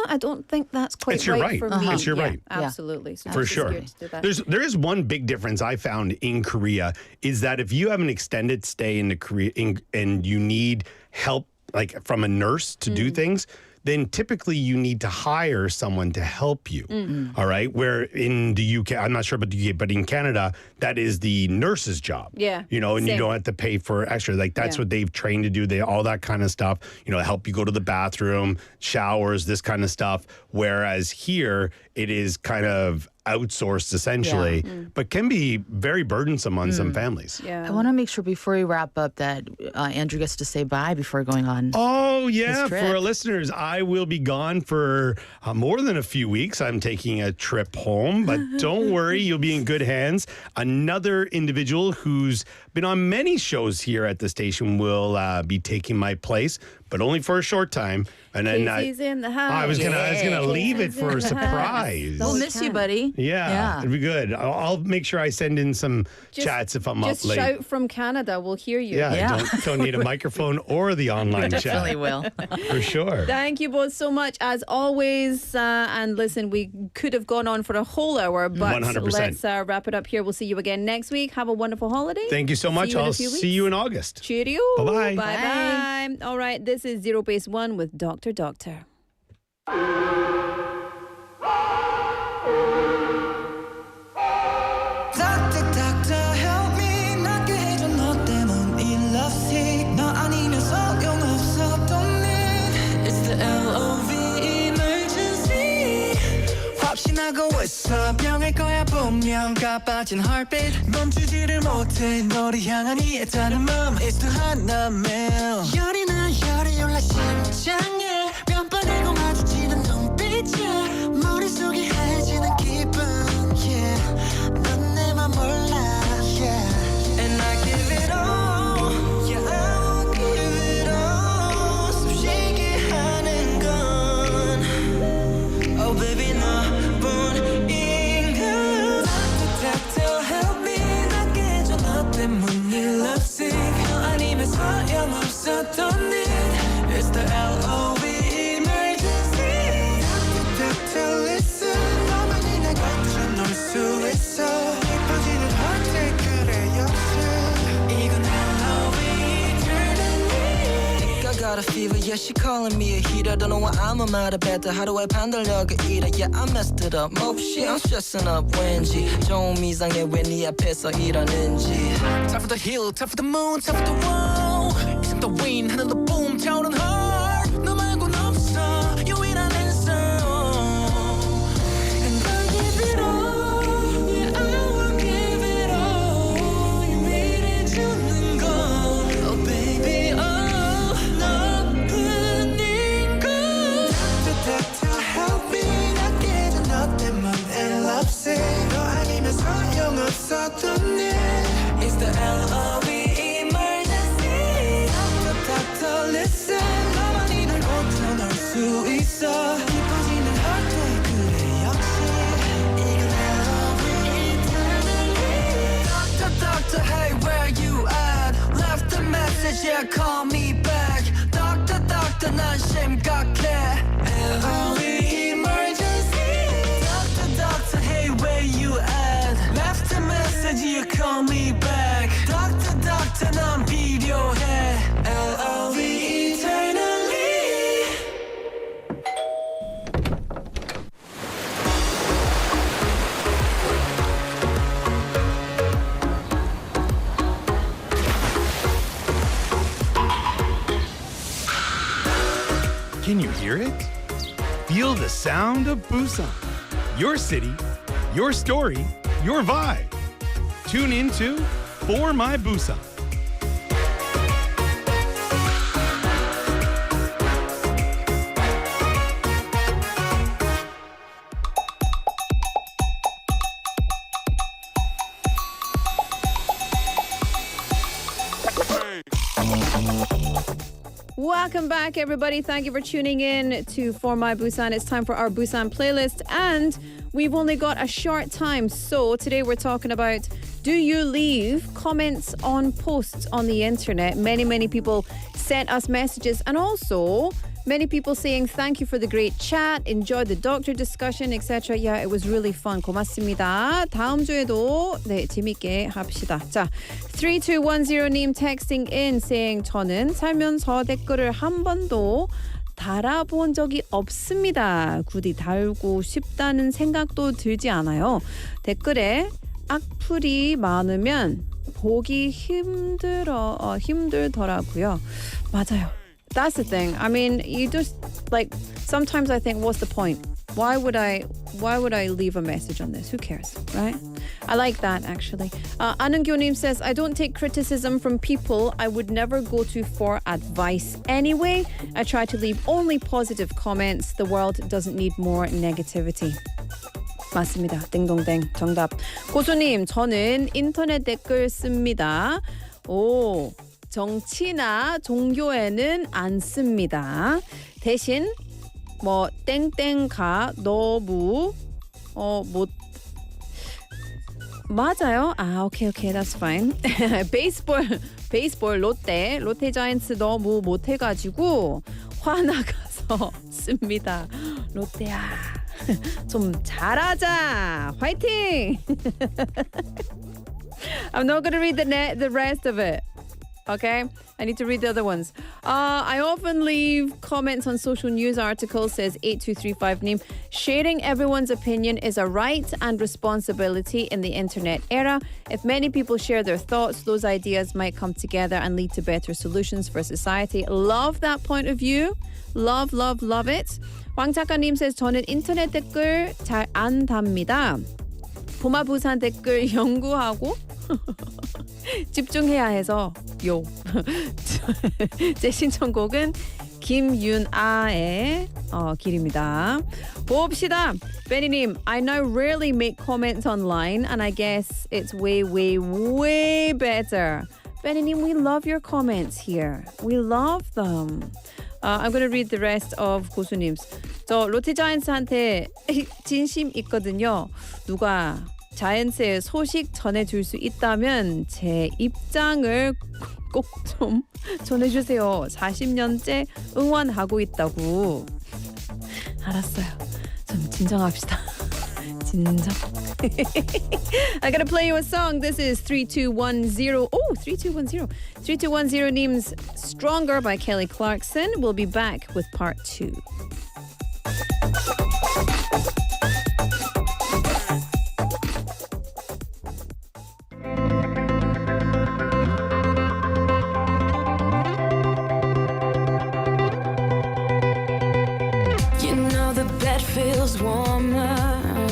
I don't think that's quite It's your right. for me. It's your right. Absolutely. So For it's sure. good to do that. There is one big difference I found in Korea is that if you have an extended stay in Korea and you need help, like from a nurse to do things, then typically you need to hire someone to help you. All right. Where in the UK, I'm not sure about the UK, but in Canada, that is the nurse's job. Yeah. And same. you don't have to pay for extra. Like that's what they've trained to do. All that kind of stuff, help you go to the bathroom, showers, this kind of stuff. Whereas here, it is kind of outsourced essentially, but can be very burdensome on some families. Yeah. I want to make sure before we wrap up that Andrew gets to say bye before going on. Oh, yeah. his For trip. our listeners, I will be gone for more than a few weeks. I'm taking a trip home, but don't worry, you'll be in good hands. Another individual who's been on many shows here at the station will be taking my place, but only for a short time. And then Casey's in the house. I was gonna leave it Casey's for in a the surprise. We'll miss you, buddy. Yeah, it'd be good. I'll make sure I send in some chats if I'm up Just late. shout from Canada. We'll hear you. Yeah. I don't need a microphone or the online chat. Definitely will. For sure. Thank you both so much, as always. And listen, we could have gone on for a whole hour, but 100%. let's wrap it up here. We'll see you again next week. Have a wonderful holiday. Thank you so much. See you in a I'll few see weeks. you in August. Cheerio. Bye-bye. Bye-bye. All right, this is Zero Base One with Dr. Doctor. Doctor, doctor, help me. 낫게 해줘 너 때문 이 lovesick. 너 아니면 소용없어. Don't need. It's the LOV emergency. 확신하고 있어. 병에 거야 분명 가빠진 heartbeat 멈추지를 못해 너를 향한 이 애타는 마음 It's too hot now man 열이 나 열이 올라 심장에 몇 번이고 마주치는 눈빛에 머릿속이 하얘지는 기분 Yeah 넌 내 맘 몰라 Yeah And I give it all Yeah I will give it all 숨쉬게 하는 건 Oh baby 너뿐인 걸 Doctor help me 나 깨져 너 때문에 lovesick 너 아니면 소용없었던 it It's the L.O.V. emergency Doctor listen 너만이 내 곁에 놀 수 있어 깊어지는 heartache 그래 역시 이건 L.O.V. eternally I got a fever yeah she calling me a heater don't know why I'm about better how do I 판단력을 잃어 yeah I messed it up 몹시 I'm stressing up 왠지 좀 이상해 왜 네 앞에서 이러는지 Top of the hill top of the moon top of the wall 있음 더 wind 하늘로 boom 타오른 heart 너 말고는 없어 유일한 answer And I give it all yeah I will give it all 유일해주는 건 Oh baby oh 너뿐인 건 Doctor help me 나 깨져 너 때문에 lovesick 너 아니면 소용없었던 일 It's the L.O.V. emergency Doctor listen 너만이 날 고쳐놓을 수 있어 깊어지는 heartache 그래 역시 이건 L.O.V. eternally Doctor hey where you at Left a message yeah call me back Doctor 난 심각해 L.O.V. emergency Doctor hey where you at Left a message yeah call me back Doctor 난 필요해 L.O.V. eternally Can you hear it? Feel the sound of Busan. Your city, your story, your vibe. Tune into For My Busan. Welcome back, everybody. Thank you for tuning in to For My Busan. It's time for our Busan playlist, and we've only got a short time. So today we're talking about, do you leave comments on posts on the internet? Many people sent us messages, and also many people saying thank you for the great chat, enjoyed the doctor discussion, etc. Yeah, it was really fun. 고맙습니다. 다음 주에도 네, 재밌게 합시다. 자, 3210님 texting in saying 저는 살면서 댓글을 한 번도 달아본 적이 없습니다. 굳이 달고 싶다는 생각도 들지 않아요. 댓글에 악플이 많으면 보기 힘들더라고요. 맞아요. That's the thing. I mean, you just like sometimes I think, what's the point? Why would I leave a message on this? Who cares, right? I like that actually. Anungyonim says, I don't take criticism from people I would never go to for advice anyway. I try to leave only positive comments. The world doesn't need more negativity. 맞습니다. 띵동댕 정답. 고수님, 저는 인터넷 댓글 씁니다. 오. 정치나 종교에는 안 씁니다. 대신 뭐 땡땡가 너무 못 맞아요. 오케이 that's fine. 베이스볼 롯데 자이언츠 너무 못해가지고 화나가서 씁니다. 롯데야 좀 잘하자. 화이팅. I'm not gonna read the rest of it. Okay, I need to read the other ones. I often leave comments on social news articles, says 8235 name. Sharing everyone's opinion is a right and responsibility in the internet era. If many people share their thoughts, those ideas might come together and lead to better solutions for society. Love that point of view. Love it. 황 작가님 says 저는 인터넷 댓글 잘 안 답니다. 보마 부산 댓글 연구하고 집중해야 해서 제 신청곡은 김윤아의 길입니다. 봅시다. 베니님, I now rarely make comments online and I guess it's way, way, way better. 베니님, we love your comments here. We love them. I'm going to read the rest of 고수님. 저 롯데자이언츠한테 진심 있거든요. 누가 자이언츠의 소식 전해줄 수 있다면 제 입장을 꼭 좀 전해주세요. 40년째 응원하고 있다고. 알았어요. 좀 진정합시다. 진정. I gotta play you a song. This is 3210. Oh, 3210. 3210님's Stronger by Kelly Clarkson. We'll be back with part 2. Feels warmer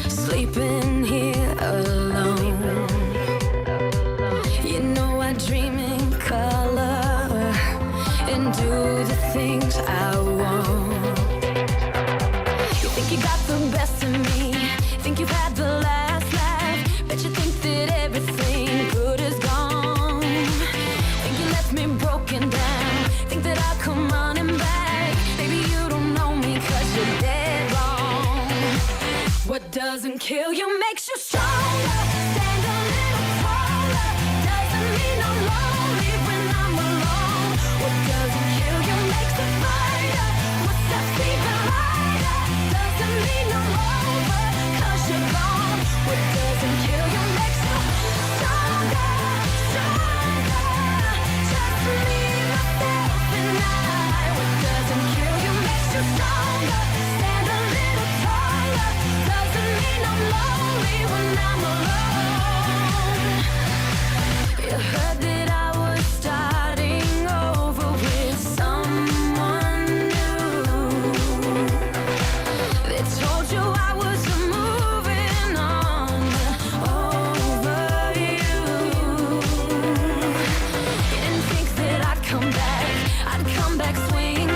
sleeping here alone. You know I dream in color and do the things I want. You think you got the best of me, think you've had the last laugh, bet you think that everything good is gone. Think you left me broken down, think that I'll come running back. Baby, you don't know me 'cause you're dead wrong. What doesn't kill you makes you stronger. Stand a little taller. Doesn't mean I'm lonely when I'm alone. What doesn't kill you makes a fighter. What's that even lighter? Doesn't mean I'm over 'cause you're gone. What doesn't kill you makes you stronger, stronger. Just me, myself, and I. What doesn't kill you makes you stronger. Stand a little taller. Doesn't mean I'm lonely when I'm alone. You heard that I was starting over with someone new. They told you I was moving on over you. You didn't think that I'd come back swinging.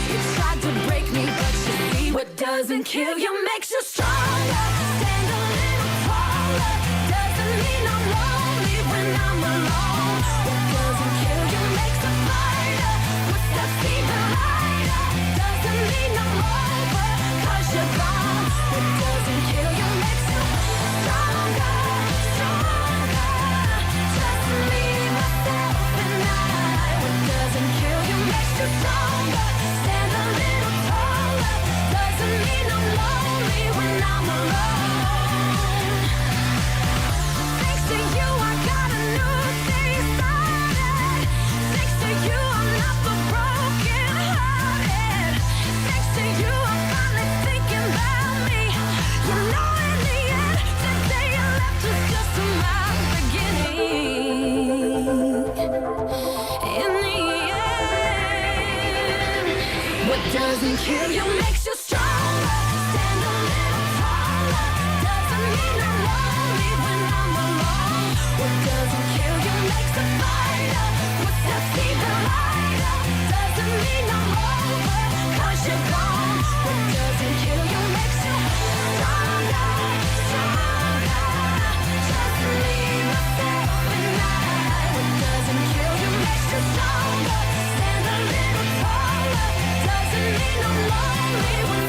You tried to break me, but you see what doesn't kill you makes you stronger. Stand a little taller. Doesn't mean I'm lonely when I'm alone. What doesn't kill you makes a fighter. What's that even lighter? Doesn't mean I'm over 'cause you're gone. What doesn't kill you makes you stronger, stronger. Just me, myself, and I. What doesn't kill you makes you stronger. Stand a little taller. Doesn't mean I'm lonely when I'm alone. Thanks to you, I got a new day started. Thanks to you, I'm not the broken hearted. Thanks to you, I'm finally thinking about me. You know, in the end, the day you left was just my beginning. In the end, what doesn't kill you makes you stronger. Stand a little taller. Doesn't mean I'm lonely when I'm alone. What doesn't kill you makes a fighter. What's that even lighter? Doesn't mean I'm over 'cause you're gone. What doesn't kill you makes you stronger, stronger. Just me, myself, and I. What doesn't kill you makes you stronger. Stand a little taller. Doesn't mean I'm lonely when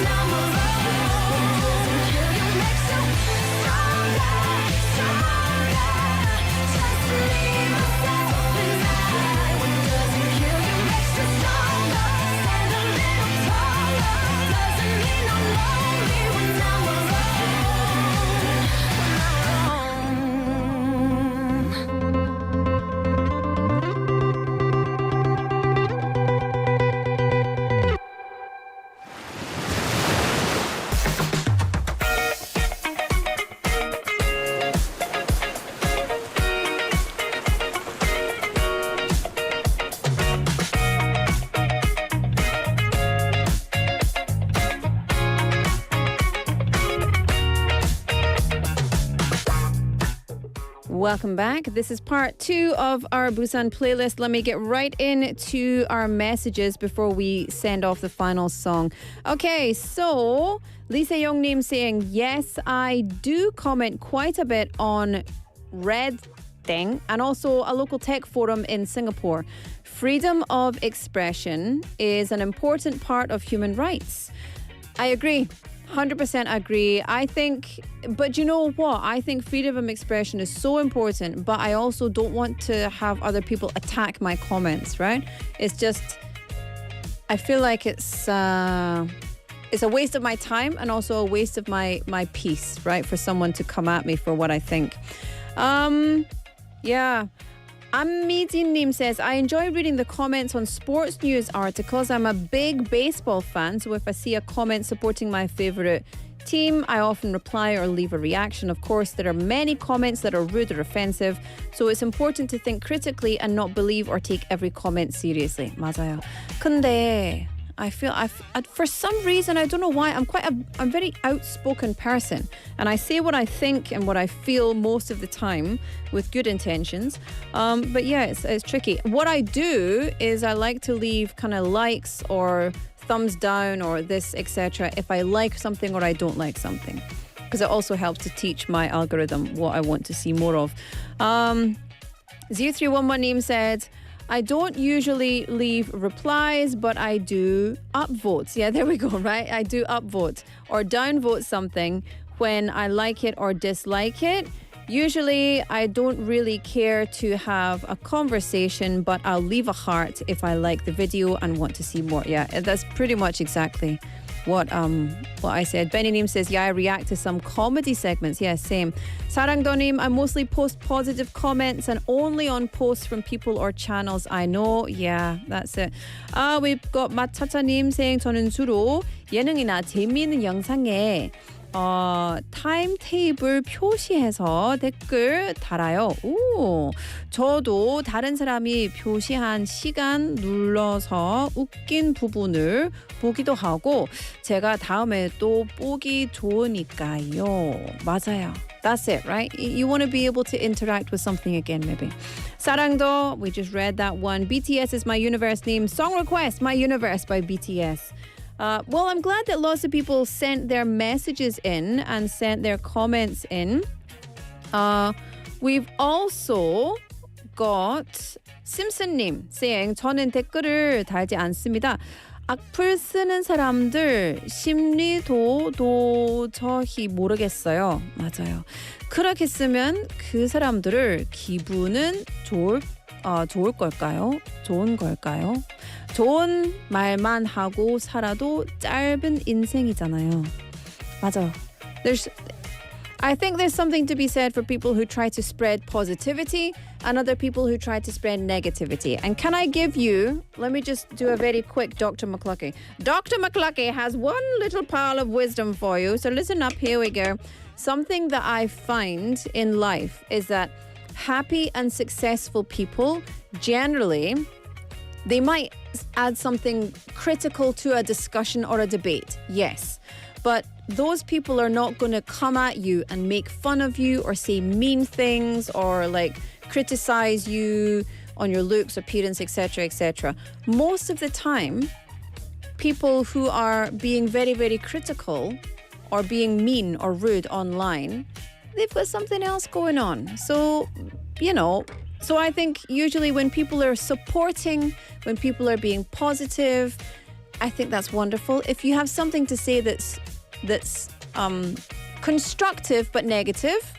Welcome back. This is part 2 of our Busan playlist. Let me get right into our messages before we send off the final song. Okay, so Lee Se-young-nim saying, yes, I do comment quite a bit on Red Thing and also a local tech forum in Singapore. Freedom of expression is an important part of human rights. I agree. 100% agree. I think, but you know what? I think freedom of expression is so important, but I also don't want to have other people attack my comments, right? It's just, I feel like it's a waste of my time and also a waste of my peace, right? For someone to come at me for what I think. Yeah. Amidin-nim says, I enjoy reading the comments on sports news articles. I'm a big baseball fan, so if I see a comment supporting my favorite team, I often reply or leave a reaction. Of course, there are many comments that are rude or offensive, so it's important to think critically and not believe or take every comment seriously. 맞아요. 근데 I feel for some reason, I don't know why, I'm a very outspoken person, and I say what I think and what I feel most of the time with good intentions. But yeah, it's tricky. What I do is I like to leave kind of likes or thumbs down or this, etc. if I like something or I don't like something, because it also helps to teach my algorithm what I want to see more of. 0311 name said, I don't usually leave replies, but I do upvotes. Yeah, there we go, right? I do upvote or downvote something when I like it or dislike it. Usually, I don't really care to have a conversation, but I'll leave a heart if I like the video and want to see more. Yeah, that's pretty much exactly what I said. Benny Neem says, yeah, I react to some comedy segments. Yeah, same. Sarangdonim, I mostly post positive comments and only on posts from people or channels I know. Yeah, that's it. We've got 마차차님 saying, 저는 주로 예능이나 재미있는 영상에 타임테이블 표시해서 댓글 달아요. 오, 저도 다른 사람이 표시한 시간 눌러서 웃긴 부분을 보기도 하고 제가 다음에 또 보기 좋으니까요. 맞아요. That's it, right? You want to be able to interact with something again, maybe. 사랑도, we just read that one. BTS is My Universe name. Song request, My Universe by BTS. Well, I'm glad that lots of people sent their messages in and sent their comments in. We've also got Simpson님 saying, 저는 댓글을 달지 않습니다. 악플 쓰는 사람들 심리도 도저히 모르겠어요. 맞아요. 그렇게 쓰면 그 사람들을 기분은 좋을 걸까요? 좋은 걸까요? 좋은 말만 하고 살아도 짧은 인생이잖아요. 맞아. I think there's something to be said for people who try to spread positivity and other people who try to spread negativity. And can I give you, let me just do a very quick Dr. McLuckie. Dr. McLuckie has one little pile of wisdom for you. So listen up, here we go. Something that I find in life is that happy and successful people, generally, they might add something critical to a discussion or a debate, yes. But those people are not going to come at you and make fun of you or say mean things or like criticize you on your looks, appearance, etc., etc. Most of the time, people who are being very, very critical or being mean or rude online, they've got something else going on. So, so I think usually when people are supporting, when people are being positive, I think that's wonderful. If you have something to say that's constructive but negative,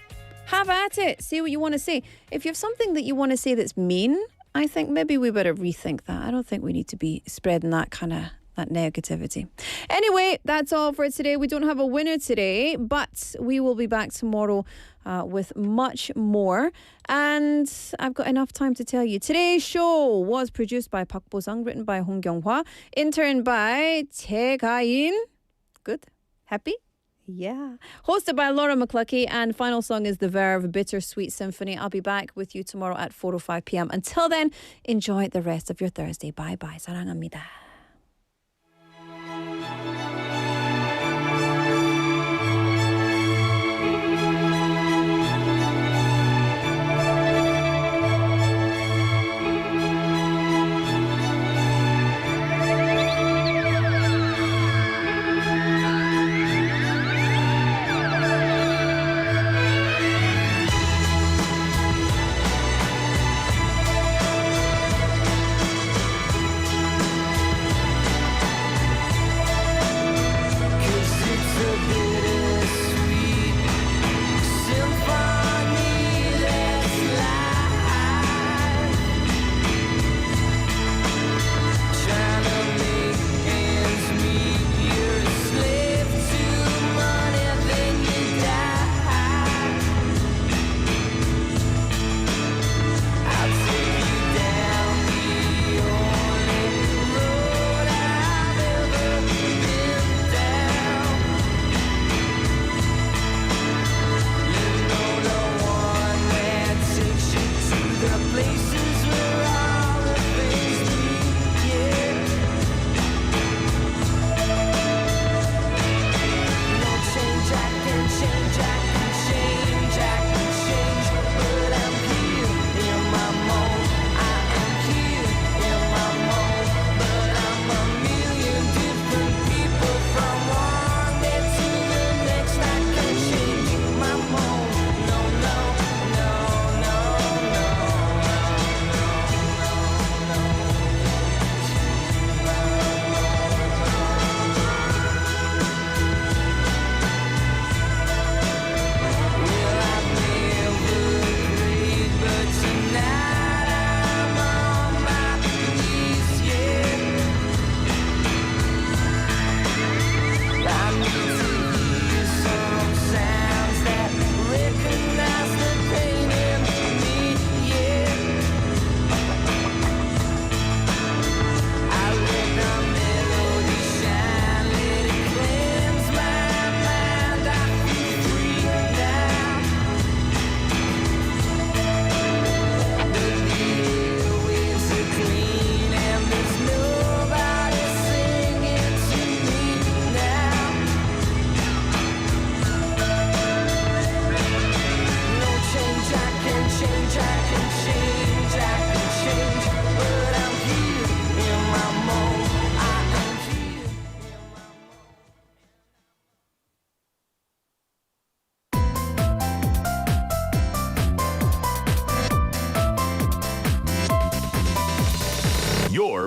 have at it. Say what you want to say. If you have something that you want to say that's mean, I think maybe we better rethink that. I don't think we need to be spreading that negativity. Anyway, that's all for today. We don't have a winner today, but we will be back tomorrow with much more. And I've got enough time to tell you. Today's show was produced by Bosung, written by Hong Kyung-hwa, intern by Tae-gain. Good? Happy? Yeah. Hosted by Laura McLuckie, and final song is The Verve, Bittersweet Symphony. I'll be back with you tomorrow at 4:05 p.m. Until then, enjoy the rest of your Thursday. Bye-bye. 사랑합니다.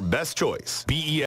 best choice. BEF.